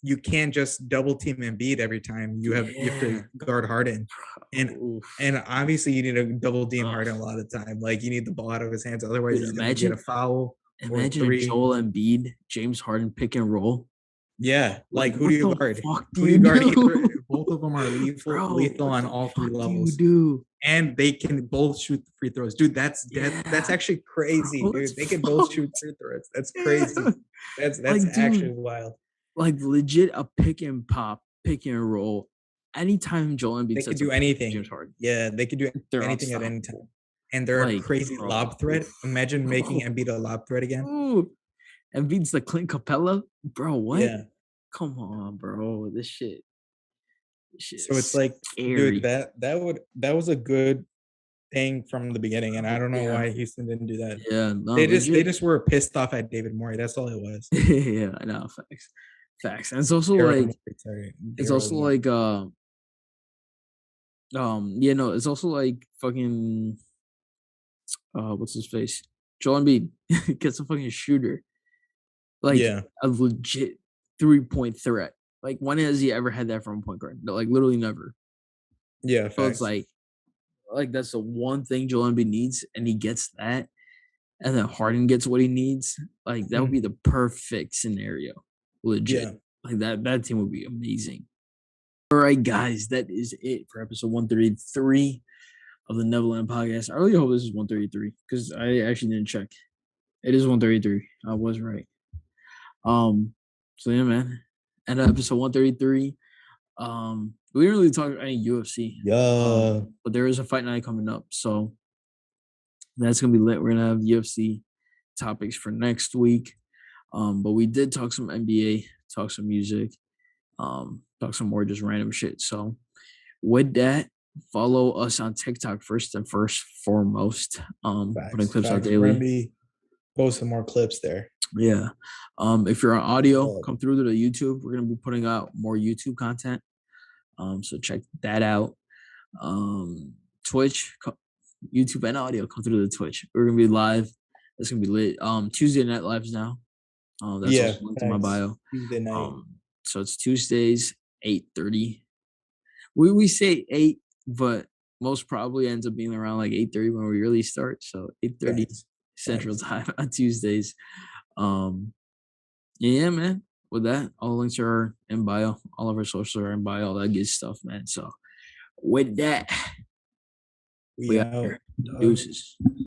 S2: you can't just double team Embiid every time. You have to
S1: yeah.
S2: guard Harden. And
S1: Oof.
S2: obviously you need to double team
S1: Ugh.
S2: Harden a lot of the time. Like you need the ball out of his hands. Otherwise
S1: Dude,
S2: he's gonna get a foul or
S1: imagine a
S2: three.
S1: Joel Embiid, James Harden pick and roll.
S2: Yeah.
S1: Like,
S2: Like who do
S1: what
S2: you
S1: the
S2: guard?
S1: fuck do
S2: Who do you
S1: you
S2: guard? Either
S1: do?
S2: both of them are
S1: Bro,
S2: lethal
S1: what
S2: on
S1: the
S2: all three
S1: fuck do you
S2: levels.
S1: do?
S2: And they can both shoot free throws. Dude, that's
S1: Yeah,
S2: actually crazy,
S1: bro, it's
S2: dude. They can both
S1: fucked.
S2: shoot free throws. That's crazy.
S1: Yeah.
S2: That's
S1: Like,
S2: actually
S1: dude,
S2: wild.
S1: like legit a pick and pop, pick and roll. Anytime Joel Embiid
S2: They could
S1: sets a
S2: do
S1: pick with James
S2: anything.
S1: Harden,
S2: Yeah, they could do
S1: they're
S2: anything at any time.
S1: unstoppable.
S2: And they're a
S1: Like,
S2: crazy
S1: bro,
S2: lob threat.
S1: oof.
S2: Imagine making Embiid a lob threat again.
S1: Ooh. Embiid's the Clint Capella? Bro, what?
S2: Yeah.
S1: Come on, bro. This shit
S2: So it's
S1: is
S2: like, dude,
S1: scary.
S2: that was a good thing from the beginning, and I don't know
S1: Yeah.
S2: why Houston didn't do that.
S1: Yeah, no,
S2: They
S1: legit.
S2: just were pissed off at David Morey. That's all it was.
S1: Yeah, I know, facts. Facts. And it's also
S3: Daryl
S1: like
S3: Morey.
S1: it's
S3: Daryl
S1: also
S3: Morey.
S1: like yeah, no, it's also like fucking what's his face? Joel Embiid gets a fucking shooter. Like
S3: Yeah.
S1: a legit 3-point threat. Like when has he ever had that from a point guard? No, like literally never.
S3: Yeah,
S1: So it's
S3: facts.
S1: like that's the one thing Joel Embiid needs, and he gets that, and then Harden gets what he needs. Like that would be the perfect scenario. Legit.
S3: Yeah.
S1: Like that team would be amazing. All right, guys, that is it for episode 133 of the Neverland Podcast. I really hope this is 133 because I actually didn't check. It is 133. I was right. So yeah, man. And episode 133. We didn't really talk any UFC.
S3: Yeah.
S1: But there is a fight night coming up, so that's gonna be lit. We're gonna have UFC topics for next week. But we did talk some NBA, talk some music, talk some more just random shit. So with that, follow us on TikTok first and foremost. Putting clips out
S3: Facts. We're gonna
S1: daily.
S3: be posting more clips there.
S1: Yeah. If you're on audio, come through to the YouTube. We're gonna be putting out more YouTube content. So check that out. Twitch, YouTube and audio, come through the Twitch. We're gonna be live. It's gonna be lit. Tuesday night lives now. That's also linked in my bio.
S3: Tuesday night.
S1: So it's Tuesdays, 8:30. We say 8, but most probably ends up being around like 8:30 when we really start. So 8:30 Central Time on Tuesdays. Yeah, man. With that, all the links are in bio. All of our socials are in bio. All that good stuff, man. So with that, we are deuces.